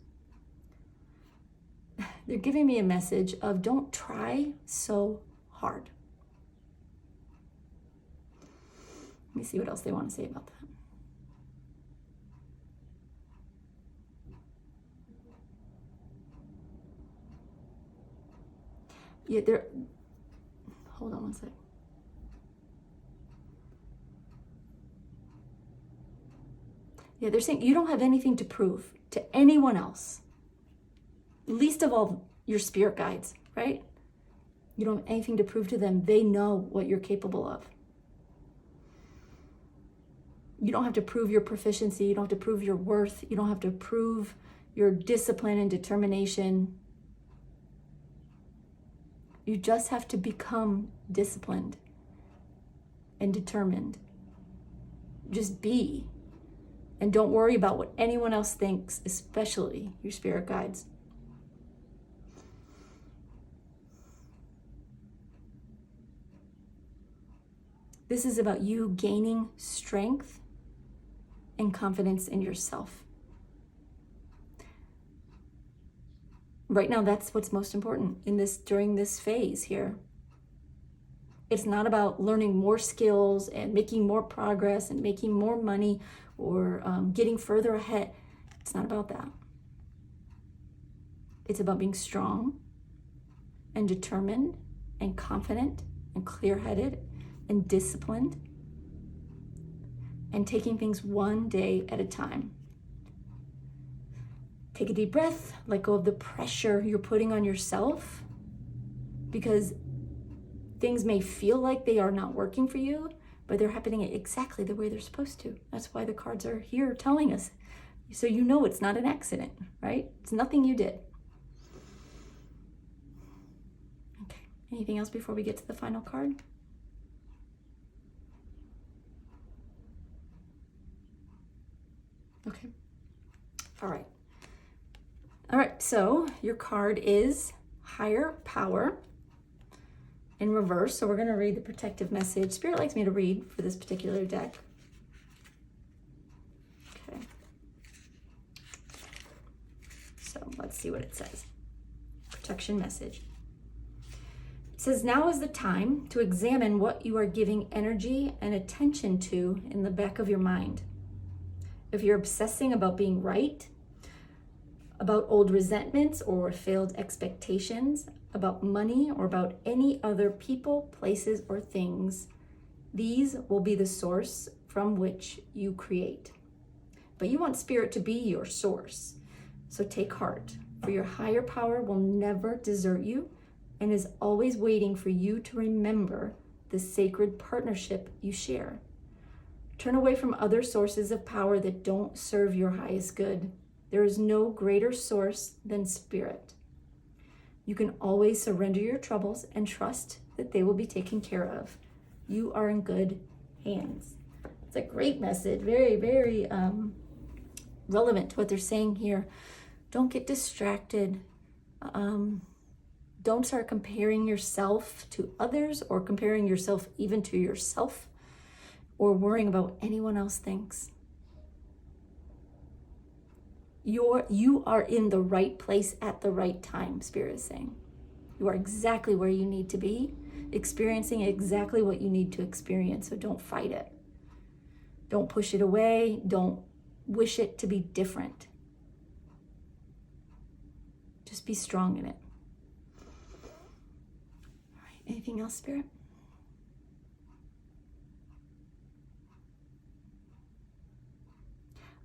They're giving me a message of don't try so hard. Let me see what else they want to say about that. Yeah, hold on one sec. Yeah, they're saying you don't have anything to prove to anyone else. Least of all your spirit guides, right? You don't have anything to prove to them. They know what you're capable of. You don't have to prove your proficiency. You don't have to prove your worth. You don't have to prove your discipline and determination. You just have to become disciplined and determined. Just be. And don't worry about what anyone else thinks, especially your spirit guides. This is about you gaining strength and confidence in yourself. Right now, that's what's most important during this phase here. It's not about learning more skills and making more progress and making more money or getting further ahead. It's not about that. It's about being strong and determined and confident and clear-headed and disciplined and taking things one day at a time. Take a deep breath, let go of the pressure you're putting on yourself, because things may feel like they are not working for you, but they're happening exactly the way they're supposed to. That's why the cards are here telling us. So you know it's not an accident, right? It's nothing you did. Okay, anything else before we get to the final card? Okay, all right. All right, so your card is Higher Power in reverse. So we're going to read the protective message Spirit likes me to read for this particular deck. Okay. So let's see what it says. Protection message. It says, now is the time to examine what you are giving energy and attention to in the back of your mind. If you're obsessing about being right, about old resentments or failed expectations, about money or about any other people, places, or things, these will be the source from which you create. But you want Spirit to be your source. So take heart, for your higher power will never desert you and is always waiting for you to remember the sacred partnership you share. Turn away from other sources of power that don't serve your highest good. There is no greater source than Spirit. You can always surrender your troubles and trust that they will be taken care of. You are in good hands. It's a great message, very, very relevant to what they're saying here. Don't get distracted. Don't start comparing yourself to others or comparing yourself even to yourself or worrying about what anyone else thinks. You are in the right place at the right time, Spirit is saying. You are exactly where you need to be, experiencing exactly what you need to experience. So don't fight it. Don't push it away. Don't wish it to be different. Just be strong in it. All right, anything else, Spirit?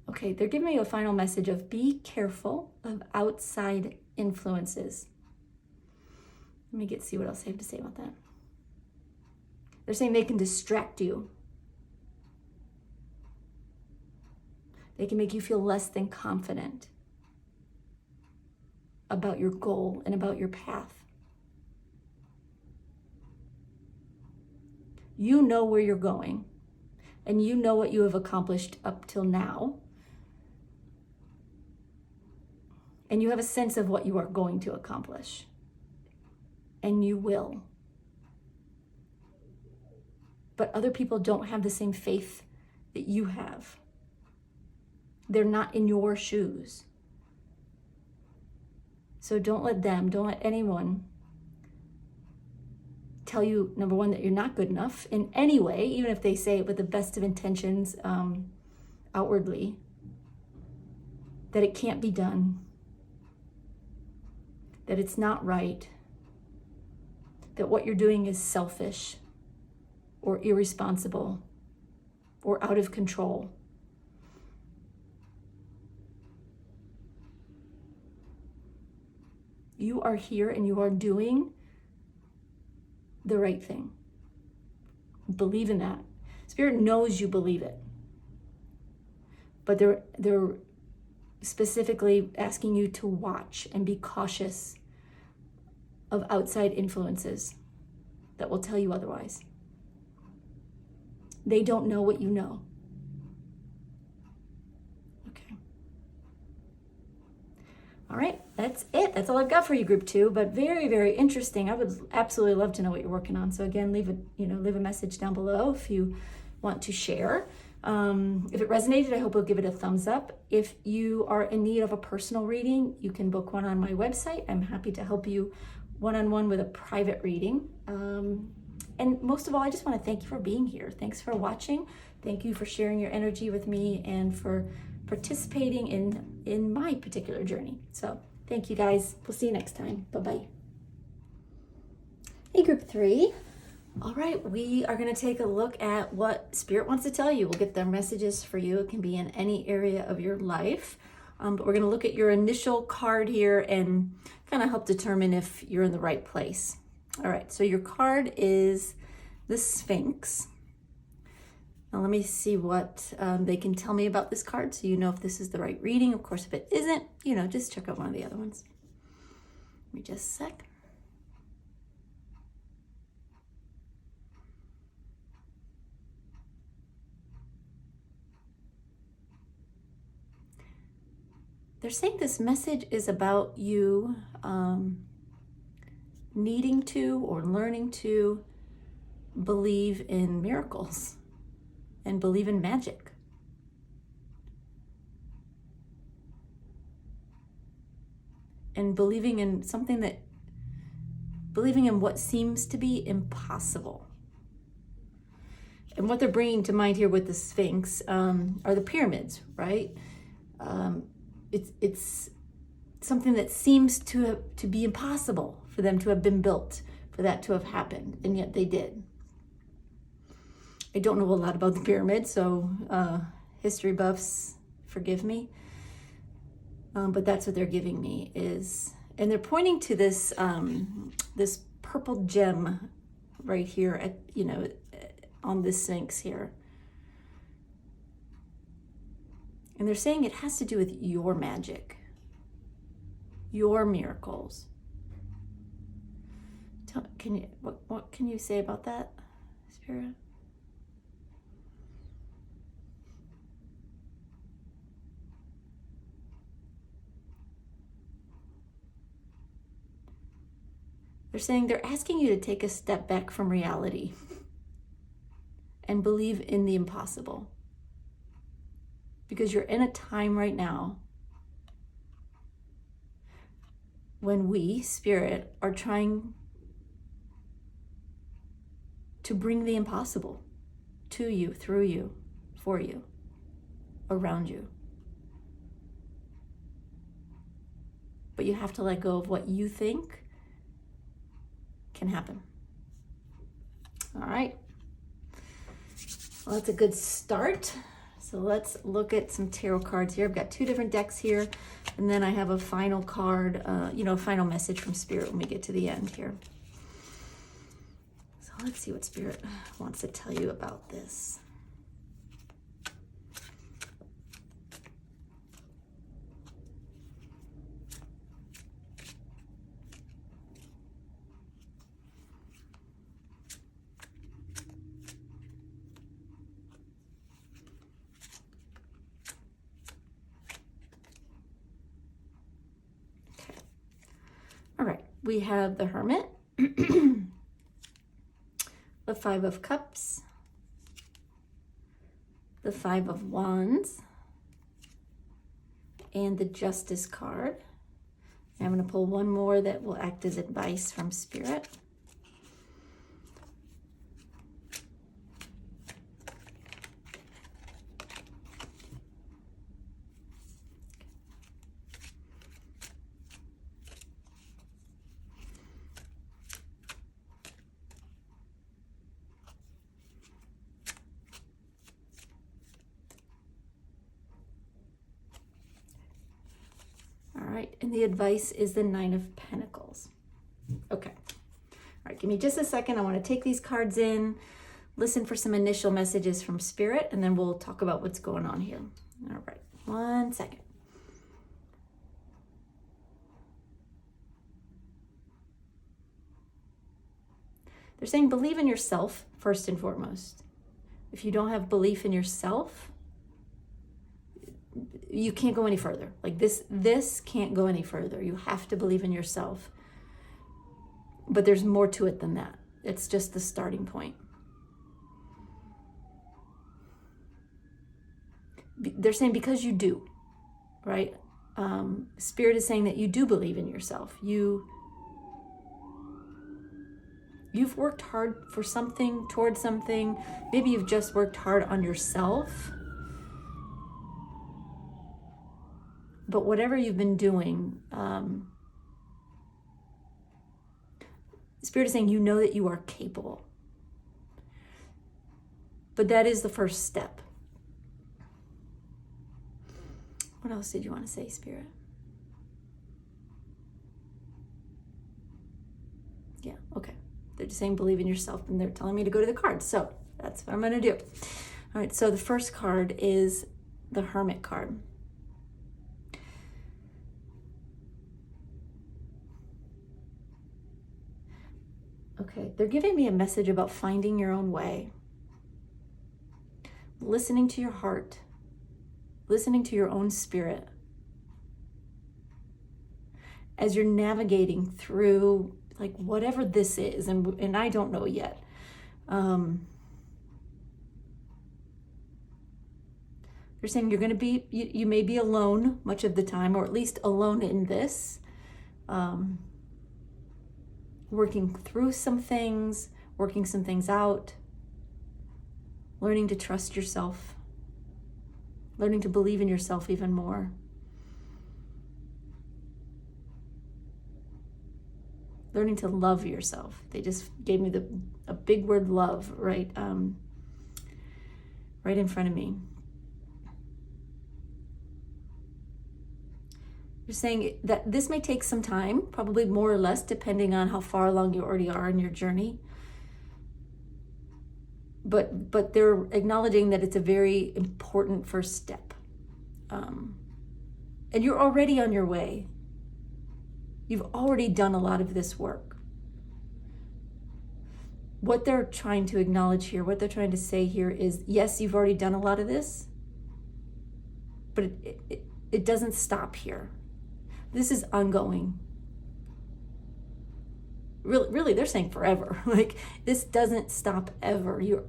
Okay, they're giving me a final message of be careful of outside influences. Let me see what else they have to say about that. They're saying they can distract you. They can make you feel less than confident about your goal and about your path. You know where you're going, and you know what you have accomplished up till now. And you have a sense of what you are going to accomplish. And you will. But other people don't have the same faith that you have. They're not in your shoes. So don't let anyone tell you, number one, that you're not good enough in any way, even if they say it with the best of intentions outwardly, that it can't be done, that it's not right, that what you're doing is selfish or irresponsible or out of control. You are here and you are doing the right thing. Believe in that. Spirit knows you believe it. But they're specifically asking you to watch and be cautious of outside influences that will tell you otherwise. They don't know what you know. Okay. All right, that's it. That's all I've got for you, group 2, but very, very interesting. I would absolutely love to know what you're working on. So again, leave a message down below if you want to share. If it resonated, I hope you'll give it a thumbs up. If you are in need of a personal reading, you can book one on my website. I'm happy to help you one-on-one with a private reading. And most of all, I just want to thank you for being here. Thanks for watching. Thank you for sharing your energy with me and for participating in my particular journey. So thank you guys. We'll see you next time. Bye-bye. Hey, group 3. All right, we are going to take a look at what Spirit wants to tell you. We'll get their messages for you. It can be in any area of your life. But we're going to look at your initial card here and kind of help determine if you're in the right place. All right, so your card is the Sphinx. Now let me see what they can tell me about this card so you know if this is the right reading. Of course, if it isn't, just check out one of the other ones. Give me just a sec. They're saying this message is about you needing to or learning to believe in miracles and believe in magic. And believing in what seems to be impossible. And what they're bringing to mind here with the Sphinx are the pyramids, right? It's something that seems to be impossible for them to have been built, for that to have happened, and yet they did. I don't know a lot about the pyramids, so history buffs, forgive me. But that's what they're giving me and they're pointing to this this purple gem right here on the Sphinx here. And they're saying it has to do with your magic, your miracles. What can you say about that, Spirit? They're saying they're asking you to take a step back from reality and believe in the impossible. Because you're in a time right now when we, Spirit, are trying to bring the impossible to you, through you, for you, around you. But you have to let go of what you think can happen. All right. Well, that's a good start. So let's look at some tarot cards here. I've got 2 different decks here, and then I have a final card, a final message from Spirit when we get to the end here. So let's see what Spirit wants to tell you about this. All right, we have the Hermit, the 5 of Cups, the 5 of Wands, and the Justice card. I'm going to pull one more that will act as advice from Spirit. And the advice is the Nine of Pentacles. Okay. All right, give me just a second. I want to take these cards in, listen for some initial messages from Spirit, and then we'll talk about what's going on here. All right, 1 second. They're saying believe in yourself first and foremost. If you don't have belief in yourself, you can't go any further. Like this can't go any further. You have to believe in yourself. But there's more to it than that. It's just the starting point. They're saying because you do, right? Spirit is saying that you do believe in yourself. You've worked hard for something, towards something. Maybe you've just worked hard on yourself. But whatever you've been doing, Spirit is saying you know that you are capable. But that is the first step. What else did you want to say, Spirit? Yeah, okay. They're just saying believe in yourself, and they're telling me to go to the cards. So that's what I'm going to do. All right, so the first card is the Hermit card. Okay, they're giving me a message about finding your own way, listening to your heart, listening to your own spirit as you're navigating through like whatever this is, and I don't know yet. They're saying you're going to be, you may be alone much of the time, or at least alone in this. Working through some things, working some things out, learning to trust yourself, learning to believe in yourself even more. Learning to love yourself. They just gave me a big word, love, right in front of me. You're saying that this may take some time, probably more or less, depending on how far along you already are in your journey. But they're acknowledging that it's a very important first step. And you're already on your way. You've already done a lot of this work. What they're trying to acknowledge here, what they're trying to say here is, yes, you've already done a lot of this, but it doesn't stop here. This is ongoing. Really, they're saying forever. Like, this doesn't stop ever. You're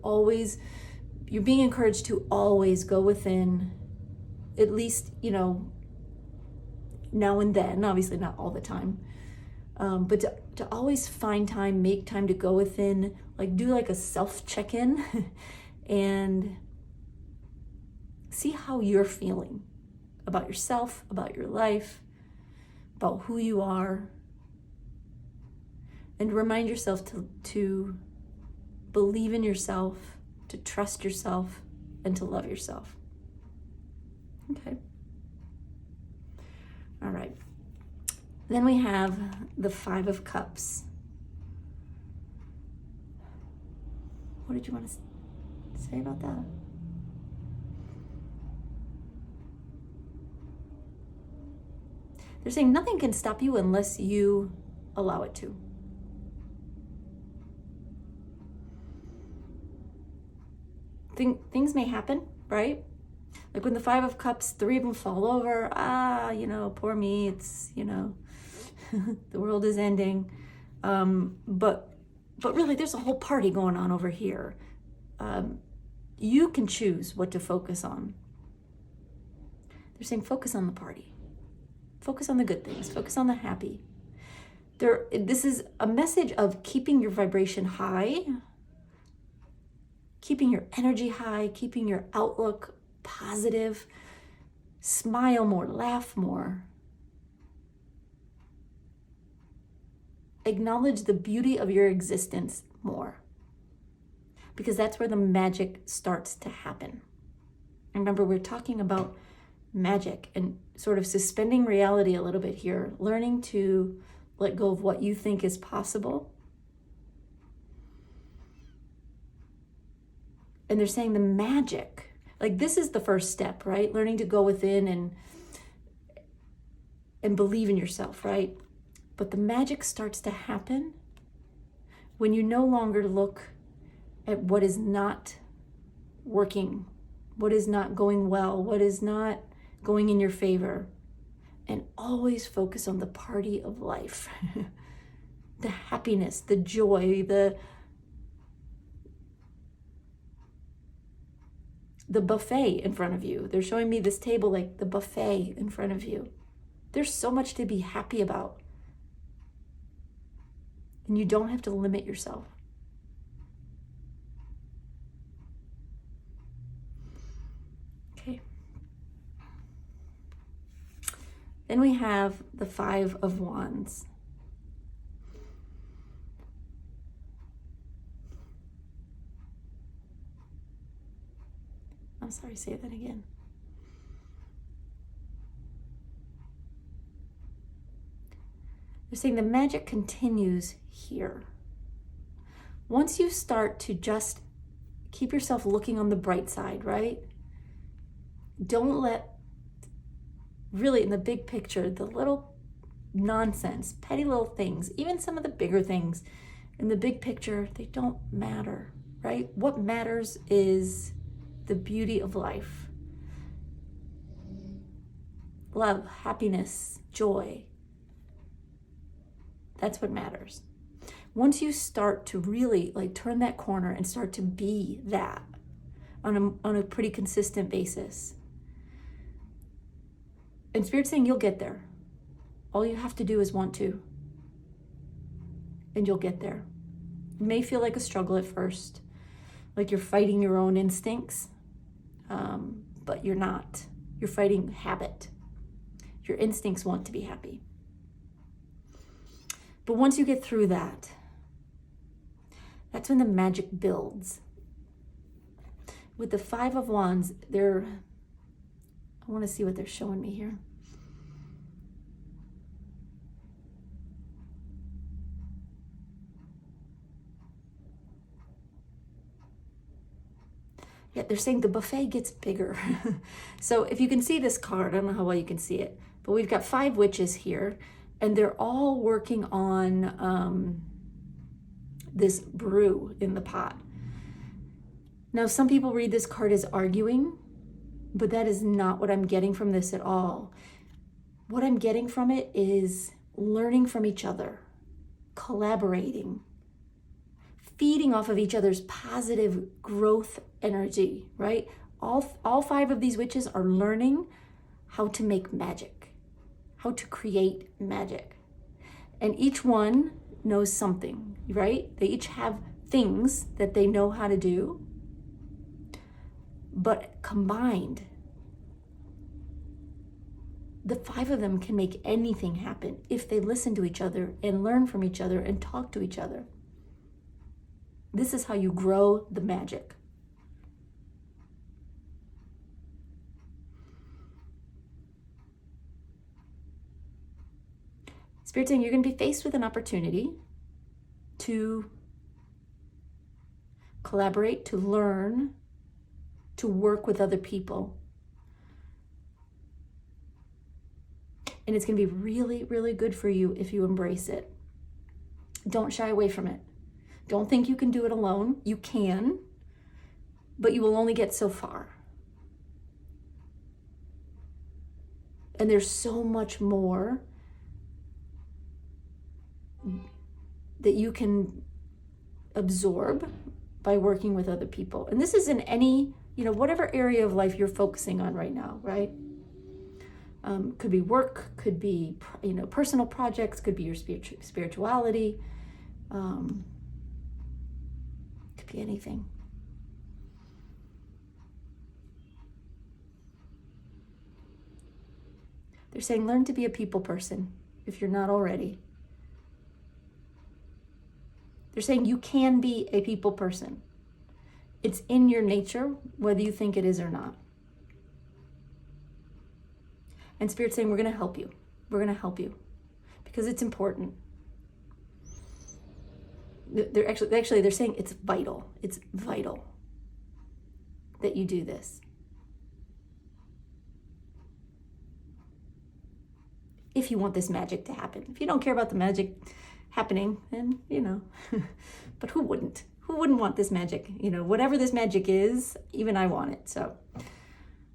being encouraged to always go within, at least, now and then, obviously not all the time, but to always find time, make time to go within, like do like a self check-in and see how you're feeling about yourself, about your life, about who you are, and remind yourself to believe in yourself, to trust yourself, and to love yourself. Okay. All right. Then we have the Five of Cups. What did you want to say about that? They're saying nothing can stop you unless you allow it to. Things may happen, right? Like when the Five of Cups, 3 of them fall over. Poor me. It's, the world is ending. But really, there's a whole party going on over here. You can choose what to focus on. They're saying focus on the party. Focus on the good things. Focus on the happy. This is a message of keeping your vibration high, keeping your energy high, keeping your outlook positive. Smile more, laugh more. Acknowledge the beauty of your existence more, because that's where the magic starts to happen. Remember, we're talking about magic and sort of suspending reality a little bit here, learning to let go of what you think is possible. And they're saying the magic, like this is the first step, right? Learning to go within and believe in yourself, right? But the magic starts to happen when you no longer look at what is not working, what is not going well, what is not going in your favor, and always focus on the party of life. The happiness, the joy, the buffet in front of you. They're showing me this table like the buffet in front of you. There's so much to be happy about. And you don't have to limit yourself. Okay. Then we have the Five of Wands. I'm sorry, say that again. They're saying the magic continues here. Once you start to just keep yourself looking on the bright side, right? Don't let, really in the big picture, the little nonsense, petty little things, even some of the bigger things in the big picture, they don't matter, right? What matters is the beauty of life. Love, happiness, joy. That's what matters. Once you start to really like turn that corner and start to be that on a pretty consistent basis, and Spirit's saying you'll get there. All you have to do is want to, and you'll get there. It may feel like a struggle at first, like you're fighting your own instincts, but you're not. You're fighting habit. Your instincts want to be happy. But once you get through that, that's when the magic builds. With the Five of Wands, I want to see what they're showing me here. Yeah, they're saying the buffet gets bigger. So if you can see this card, I don't know how well you can see it, but we've got 5 witches here, and they're all working on this brew in the pot. Now, some people read this card as arguing, but that is not what I'm getting from this at all. What I'm getting from it is learning from each other, collaborating, feeding off of each other's positive growth energy, right? All 5 of these witches are learning how to make magic, how to create magic. And each one knows something, right? They each have things that they know how to do, but combined, the 5 of them can make anything happen if they listen to each other and learn from each other and talk to each other. This is how you grow the magic. Spirit saying you're going to be faced with an opportunity to collaborate, to learn, to work with other people. And it's going to be really, really good for you if you embrace it. Don't shy away from it. Don't think you can do it alone. You can, but you will only get so far. And there's so much more that you can absorb by working with other people. And this is in any, whatever area of life you're focusing on right now, right? Could be work, could be, personal projects, could be your spirituality, could be anything. They're saying learn to be a people person if you're not already. They're saying you can be a people person. It's in your nature, whether you think it is or not. And Spirit's saying, we're going to help you. We're going to help you because it's important. They're saying it's vital. It's vital that you do this. If you want this magic to happen. If you don't care about the magic happening, then, but who wouldn't? Who wouldn't want this magic? Whatever this magic is, even I want it. So,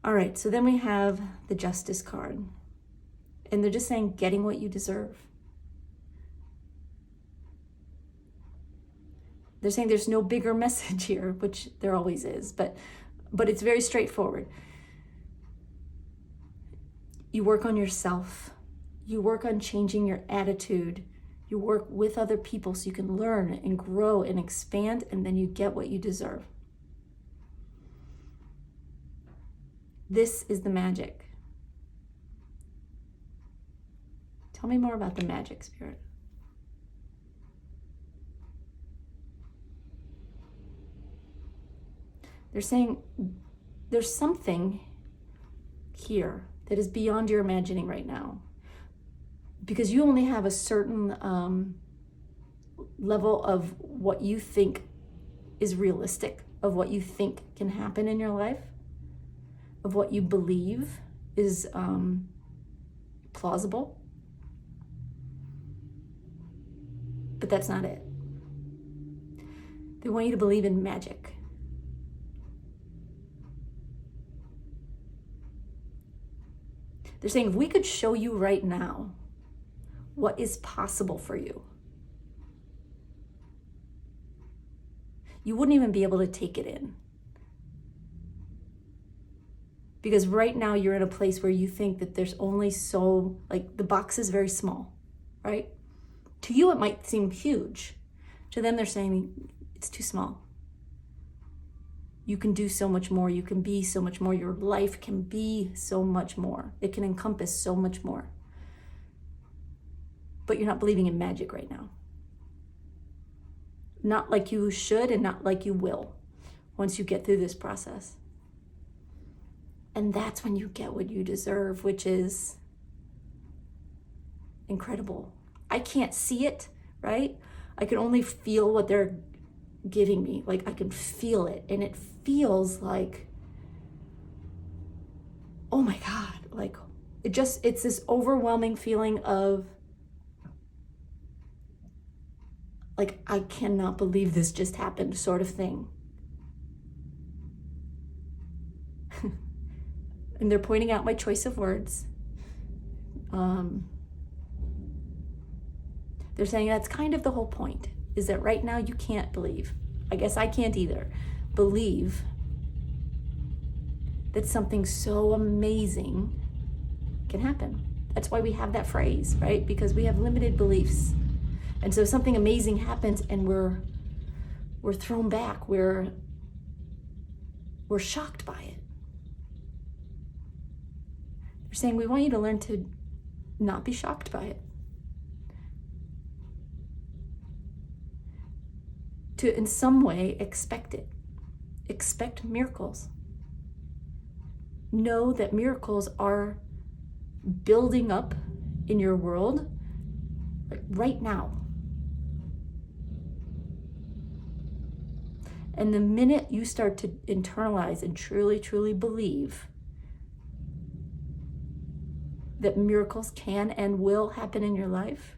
all right. So then we have the Justice card. And they're just saying, getting what you deserve. They're saying there's no bigger message here, which there always is, but it's very straightforward. You work on yourself. You work on changing your attitude. You work with other people so you can learn and grow and expand, and then you get what you deserve. This is the magic. Tell me more about the magic, Spirit. They're saying there's something here that is beyond your imagining right now. Because you only have a certain level of what you think is realistic, of what you think can happen in your life, of what you believe is plausible. But that's not it. They want you to believe in magic. They're saying, if we could show you right now what is possible for you, you wouldn't even be able to take it in. Because right now you're in a place where you think that there's only the box is very small, right? To you, it might seem huge. To them, they're saying it's too small. You can do so much more. You can be so much more. Your life can be so much more. It can encompass so much more. But you're not believing in magic right now. Not like you should and not like you will once you get through this process. And that's when you get what you deserve, which is incredible. I can't see it, right? I can only feel what they're giving me. Like I can feel it, and it feels like, oh my God, like it's this overwhelming feeling of like, I cannot believe this just happened sort of thing. And they're pointing out my choice of words. They're saying that's kind of the whole point, is that right now you can't believe. I guess I can't either believe that something so amazing can happen. That's why we have that phrase, right? Because we have limited beliefs. And so something amazing happens and we're thrown back. We're shocked by it. They're saying we want you to learn to not be shocked by it. To in some way expect it. Expect miracles. Know that miracles are building up in your world right now. And the minute you start to internalize and truly, truly believe that miracles can and will happen in your life,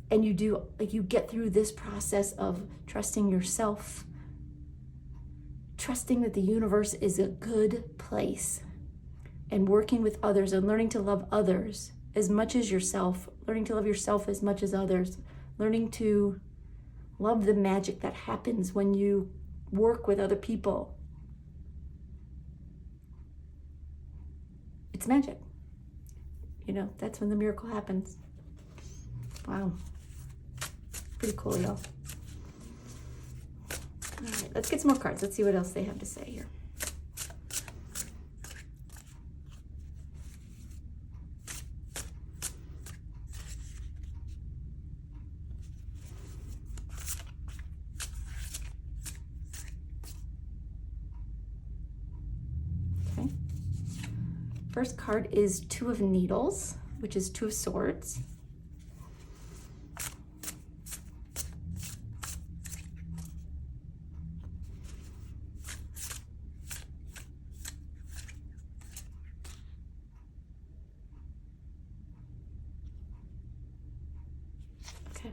and you get through this process of trusting yourself, trusting that the universe is a good place, and working with others and learning to love others as much as yourself, learning to love yourself as much as others, learning to love the magic that happens when you work with other people. it's magic. You know, that's when the miracle happens. Wow. Pretty cool, y'all. All right, let's get some more cards. Let's see what else they have to say here. Okay. First card is Two of Needles, which is Two of Swords. Okay.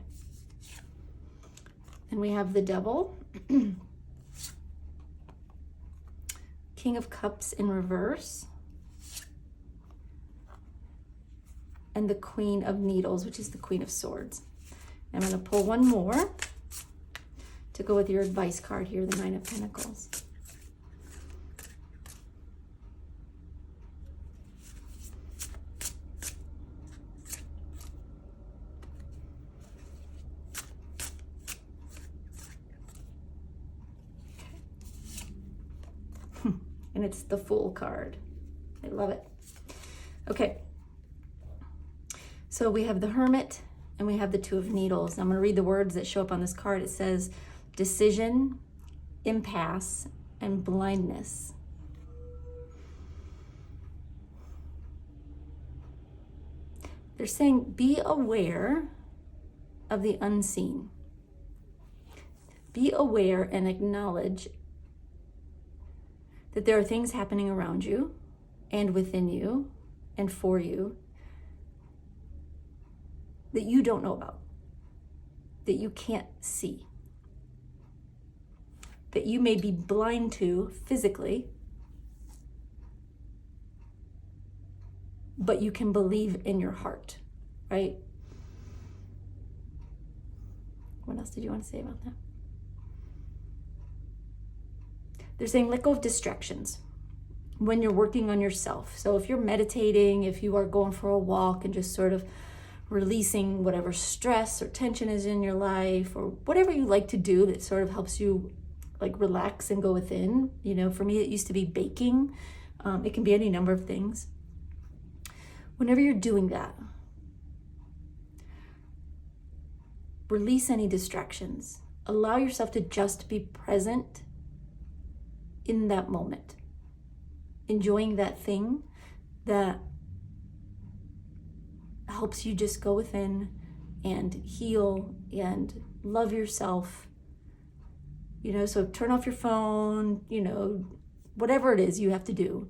And we have the Devil, King of Cups in reverse, and the Queen of Needles, which is the Queen of Swords. I'm going to pull one more to go with your advice card here, the Nine of Pentacles. And it's the Fool card. I love it. Okay. So we have the Hermit and we have the Two of Needles. I'm going to read the words that show up on this card. It says decision, impasse, and blindness. They're saying be aware of the unseen. Be aware and acknowledge that there are things happening around you and within you and for you that you don't know about, that you can't see, that you may be blind to physically, but you can believe in your heart, right? What else did you want to say about that? They're saying let go of distractions when you're working on yourself. So if you're meditating, if you are going for a walk and just sort of releasing whatever stress or tension is in your life, or whatever you like to do that sort of helps you like relax and go within. You know, for me, it used to be baking. It can be any number of things. Whenever you're doing that, release any distractions. Allow yourself to just be present in that moment, enjoying that thing that helps you just go within and heal and love yourself. You know, so turn off your phone, you know, whatever it is you have to do.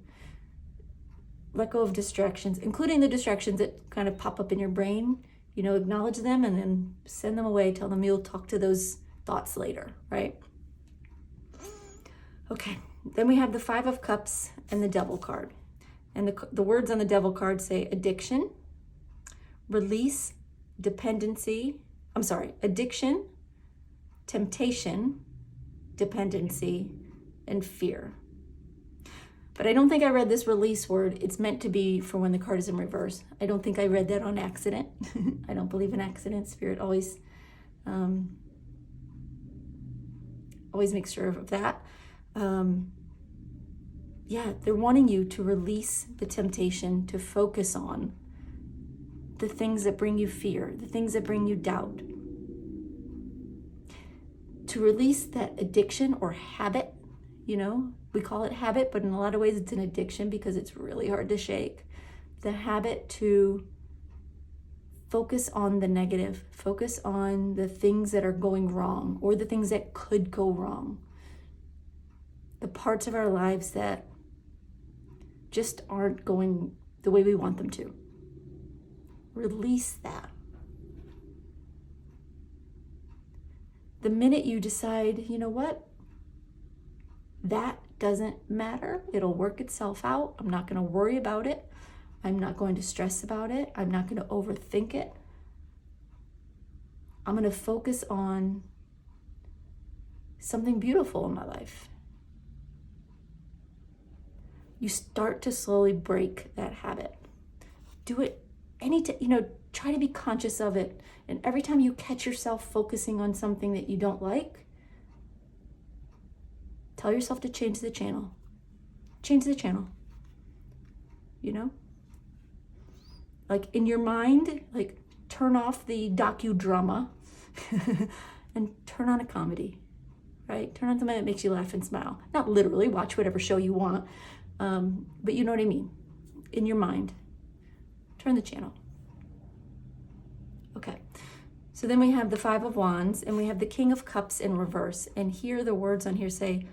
Let go of distractions, including the distractions that kind of pop up in your brain. You know, acknowledge them and then send them away. Tell them you'll talk to those thoughts later, right? Okay, then we have the Five of Cups and the Devil card. And the words on the Devil card say addiction, release, addiction, temptation, dependency, and fear. But I don't think I read this release word. It's meant to be for when the card is in reverse. I don't think I read that on accident. I don't believe in accidents. Spirit always makes sure of that. They're wanting you to release the temptation to focus on the things that bring you fear, the things that bring you doubt. To release that addiction or habit, you know, we call it habit, but in a lot of ways it's an addiction because it's really hard to shake. The habit to focus on the negative, focus on the things that are going wrong or the things that could go wrong. The parts of our lives that just aren't going the way we want them to. Release that. The minute you decide, you know what? That doesn't matter. It'll work itself out. I'm not going to worry about it. I'm not going to stress about it. I'm not going to overthink it. I'm going to focus on something beautiful in my life. you start to slowly break that habit. Do it try to be conscious of it. And every time you catch yourself focusing on something that you don't like, tell yourself to change the channel. Change the channel. Like in your mind, like turn off the docudrama and turn on a comedy, right? Turn on something that makes you laugh and smile. Not literally, watch whatever show you want, but you know what I mean. In your mind, turn the channel. Okay, so then we have the Five of Wands and we have the King of Cups in reverse. And here the words on here say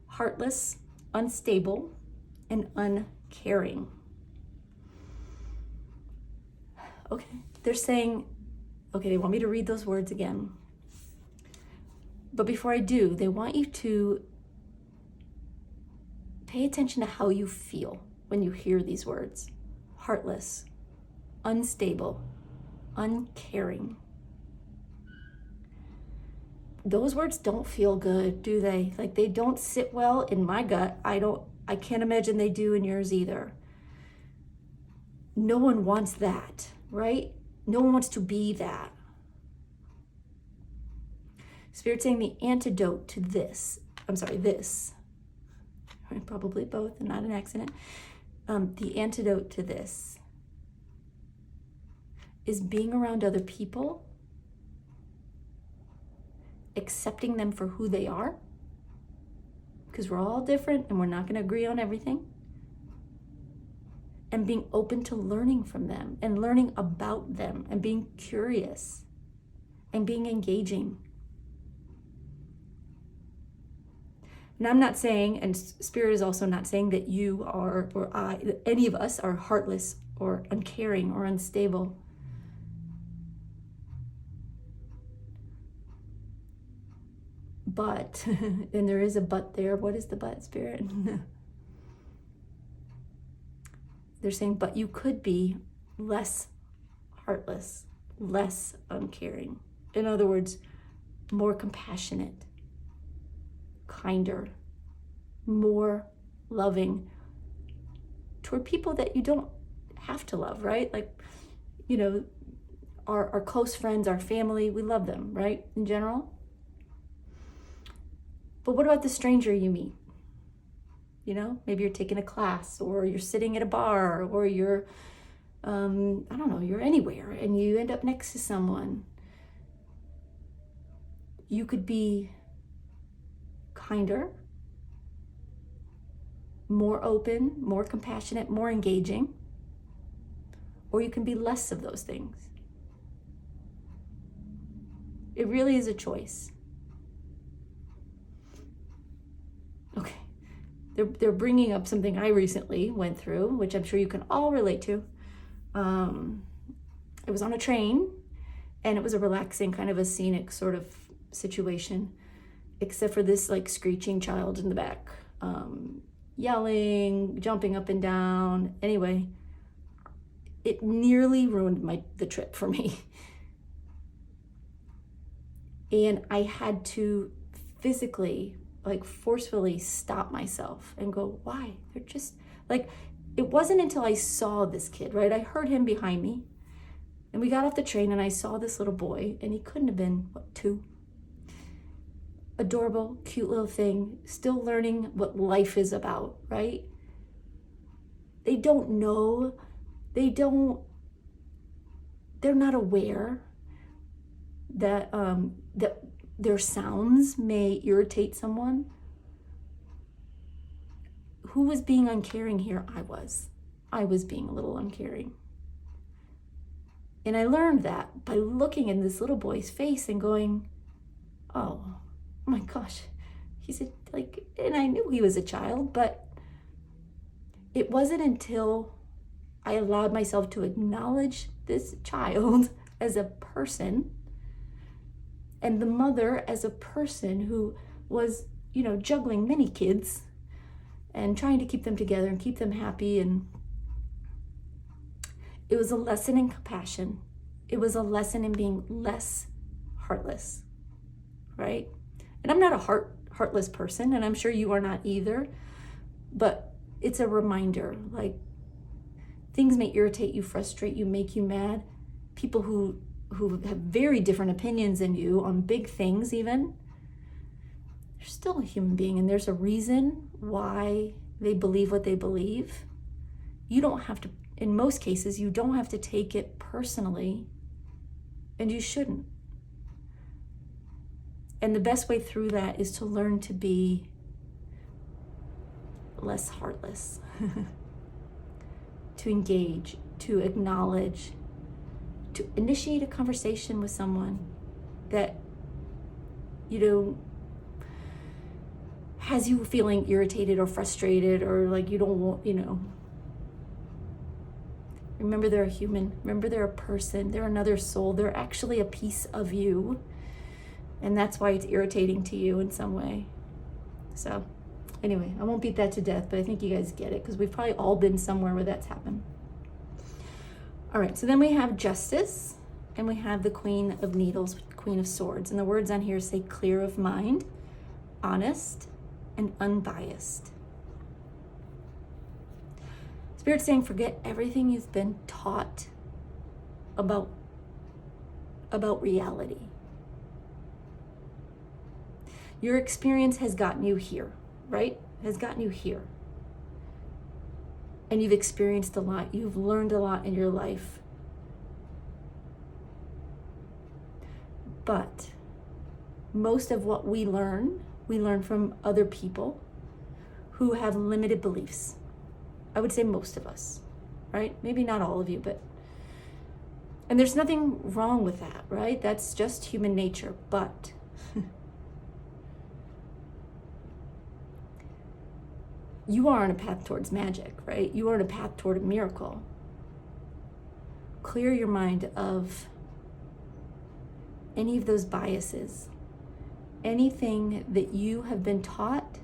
heartless, unstable, and uncaring. Okay, they're saying, okay, they want me to read those words again. But before I do, they want you to pay attention to how you feel when you hear these words. Heartless, unstable, uncaring. Those words don't feel good, do they? Like they don't sit well in my gut. I can't imagine they do in yours either. No one wants that, right? No one wants to be that. Spirit's saying the antidote to this, probably both and not an accident. The antidote to this is being around other people, accepting them for who they are, because we're all different and we're not going to agree on everything, and being open to learning from them and learning about them and being curious and being engaging. And I'm not saying, and Spirit is also not saying that you are, or I, any of us are heartless or uncaring or unstable. But, and there is a but there. What is the but, Spirit? They're saying, but you could be less heartless, less uncaring. In other words, more compassionate, kinder, more loving toward people that you don't have to love, right? Like, our close friends, our family, we love them, right? In general. But what about the stranger you meet? Maybe you're taking a class or you're sitting at a bar or you're, you're anywhere and you end up next to someone. You could be kinder, more open, more compassionate, more engaging, or you can be less of those things. It really is a choice. Okay. They're bringing up something I recently went through, which I'm sure you can all relate to. It was on a train, and it was a relaxing, kind of a scenic sort of situation, except for this like screeching child in the back, yelling, jumping up and down. Anyway, it nearly ruined the trip for me. And I had to physically, forcefully stop myself and go, why? They're just it wasn't until I saw this kid, right? I heard him behind me and we got off the train and I saw this little boy, and he couldn't have been, 2? Adorable, cute little thing, still learning what life is about, right? They don't know, they're not aware that that their sounds may irritate someone. Who was being uncaring here? I was being a little uncaring. And I learned that by looking in this little boy's face and going, oh my gosh, he's and I knew he was a child, but it wasn't until I allowed myself to acknowledge this child as a person and the mother as a person who was, juggling many kids and trying to keep them together and keep them happy. And it was a lesson in compassion. It was a lesson in being less heartless, right? And I'm not a heartless person, and I'm sure you are not either. But it's a reminder. Like, things may irritate you, frustrate you, make you mad. People who have very different opinions than you on big things even, they're still a human being, and there's a reason why they believe what they believe. You don't have to, in most cases, you don't have to take it personally, and you shouldn't. And the best way through that is to learn to be less heartless, to engage, to acknowledge, to initiate a conversation with someone that, has you feeling irritated or frustrated, or like you don't want, remember they're a human, remember they're a person, they're another soul, they're actually a piece of you. And that's why it's irritating to you in some way. So anyway, I won't beat that to death, but I think you guys get it, because we've probably all been somewhere where that's happened. All right, so then we have Justice, and we have the Queen of Needles, Queen of Swords. And the words on here say clear of mind, honest, and unbiased. Spirit's saying forget everything you've been taught about reality. Your experience has gotten you here, right? Has gotten you here. And you've experienced a lot. You've learned a lot in your life. But most of what we learn from other people who have limited beliefs. I would say most of us, right? Maybe not all of you, and there's nothing wrong with that, right? That's just human nature, but you are on a path towards magic, right? You are on a path toward a miracle. Clear your mind of any of those biases, anything that you have been taught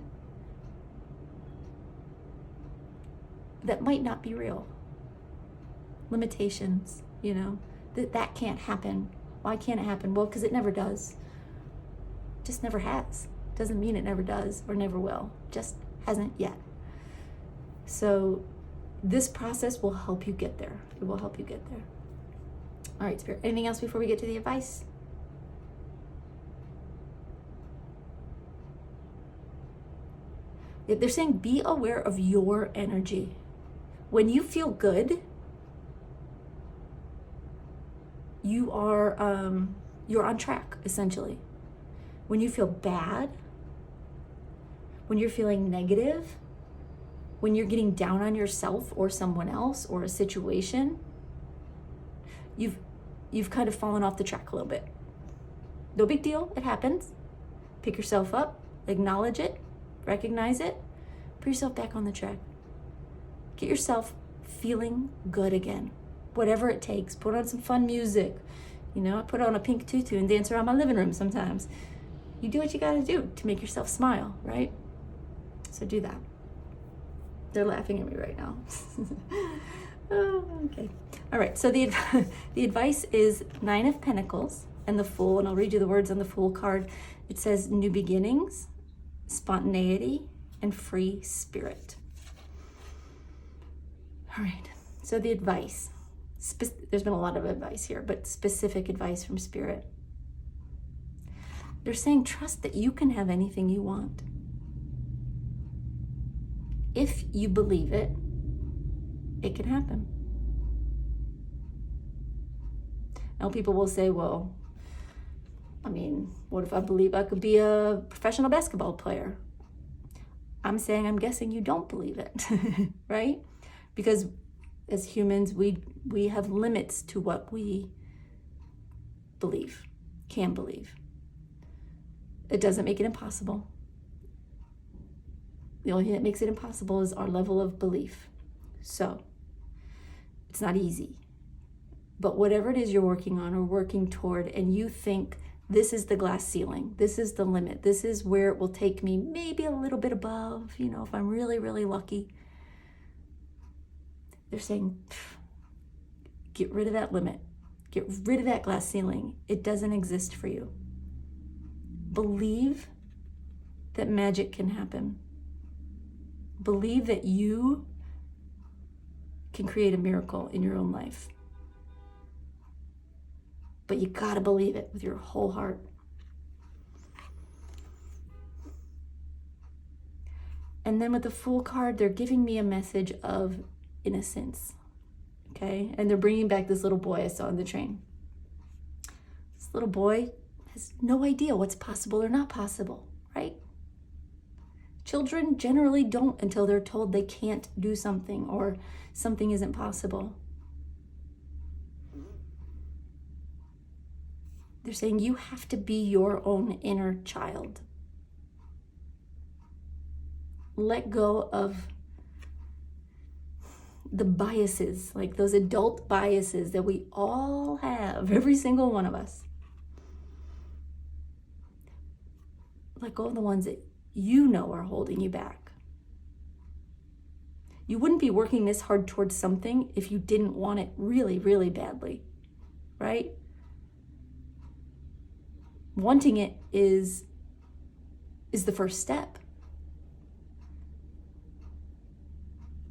that might not be real. Limitations, that can't happen. Why can't it happen? Well, because it never does. Just never has. Doesn't mean it never does or never will. Just hasn't yet. So this process will help you get there. It will help you get there. All right, Spirit. Anything else before we get to the advice? They're saying be aware of your energy. When you feel good, you're on track, essentially. When you feel bad, when you're feeling negative, when you're getting down on yourself or someone else or a situation, you've kind of fallen off the track a little bit. No big deal, it happens. Pick yourself up, acknowledge it, recognize it, put yourself back on the track. Get yourself feeling good again. Whatever it takes. Put on some fun music. I put on a pink tutu and dance around my living room sometimes. You do what you gotta do to make yourself smile, right? So do that. They're laughing at me right now. Oh, okay. All right, so the advice is 9 of Pentacles and the Fool, and I'll read you the words on the Fool card. It says new beginnings, spontaneity, and free spirit. All right, so the advice. There's been a lot of advice here, but specific advice from Spirit. They're saying trust that you can have anything you want. If you believe it, it can happen. Now people will say, well, what if I believe I could be a professional basketball player? I'm guessing you don't believe it, right? Because as humans, we have limits to what we can believe. It doesn't make it impossible. The only thing that makes it impossible is our level of belief. So it's not easy. But whatever it is you're working on or working toward, and you think this is the glass ceiling, this is the limit, this is where it will take me, maybe a little bit above, if I'm really, really lucky. They're saying, get rid of that limit. Get rid of that glass ceiling. It doesn't exist for you. Believe that magic can happen. Believe that you can create a miracle in your own life. But you gotta believe it with your whole heart. And then with the Fool card, they're giving me a message of innocence, okay? And they're bringing back this little boy I saw on the train. This little boy has no idea what's possible or not possible, right? Children generally don't until they're told they can't do something or something isn't possible. They're saying you have to be your own inner child. Let go of the biases, like those adult biases that we all have, every single one of us. Let go of the ones that you know are holding you back. You wouldn't be working this hard towards something if you didn't want it really, really badly, right? Wanting it is the first step.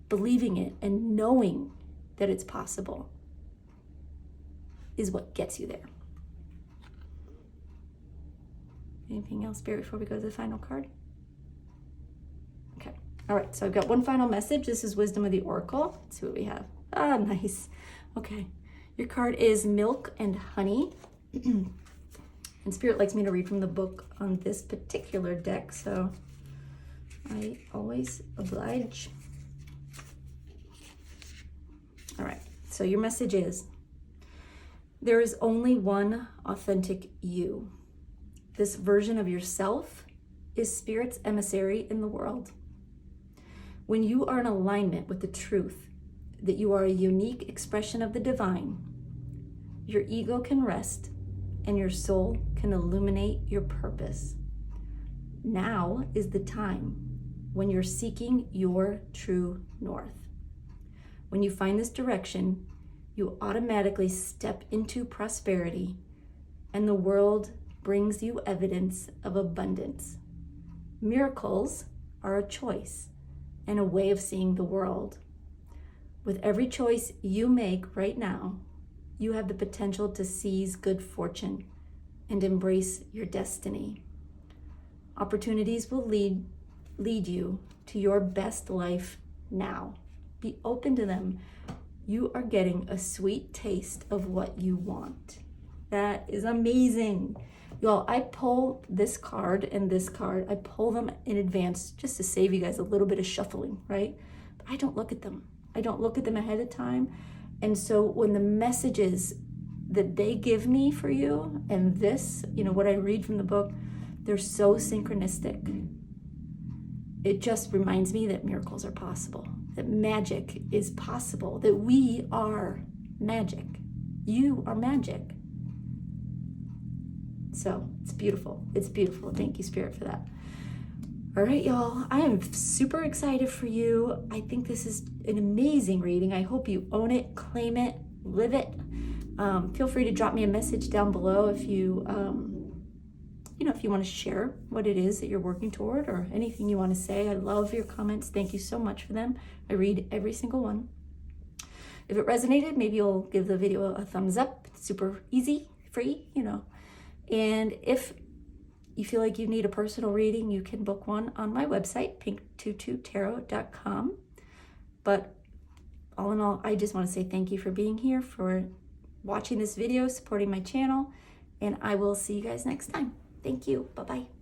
Believing it and knowing that it's possible is what gets you there. Anything else, Spirit, before we go to the final card? Okay. All right, so I've got one final message. This is Wisdom of the Oracle. Let's see what we have. Ah, nice. Okay. Your card is Milk and Honey. And Spirit likes me to read from the book on this particular deck, so I always oblige. All right, so your message is, there is only one authentic you. This version of yourself is Spirit's emissary in the world. When you are in alignment with the truth that you are a unique expression of the divine, your ego can rest and your soul can illuminate your purpose. Now is the time when you're seeking your true north. When you find this direction, you automatically step into prosperity, and the world brings you evidence of abundance. Miracles are a choice and a way of seeing the world. With every choice you make right now, you have the potential to seize good fortune and embrace your destiny. Opportunities will lead you to your best life now. Be open to them. You are getting a sweet taste of what you want. That is amazing. Y'all, I pull this card and this card. I pull them in advance just to save you guys a little bit of shuffling, right? But I don't look at them. I don't look at them ahead of time. And so when the messages that they give me for you and this, what I read from the book, they're so synchronistic. It just reminds me that miracles are possible, that magic is possible, that we are magic. You are magic. So it's beautiful. It's beautiful. Thank you, Spirit, for that. All right, y'all. I am super excited for you. I think this is an amazing reading. I hope you own it, claim it, live it. Feel free to drop me a message down below if you if you want to share what it is that you're working toward or anything you want to say. I love your comments. Thank you so much for them. I read every single one. If it resonated, maybe you'll give the video a thumbs up. It's super easy, free, And if you feel like you need a personal reading, you can book one on my website, pink22tarot.com. But all in all, I just want to say thank you for being here, for watching this video, supporting my channel, and I will see you guys next time. Thank you. Bye-bye.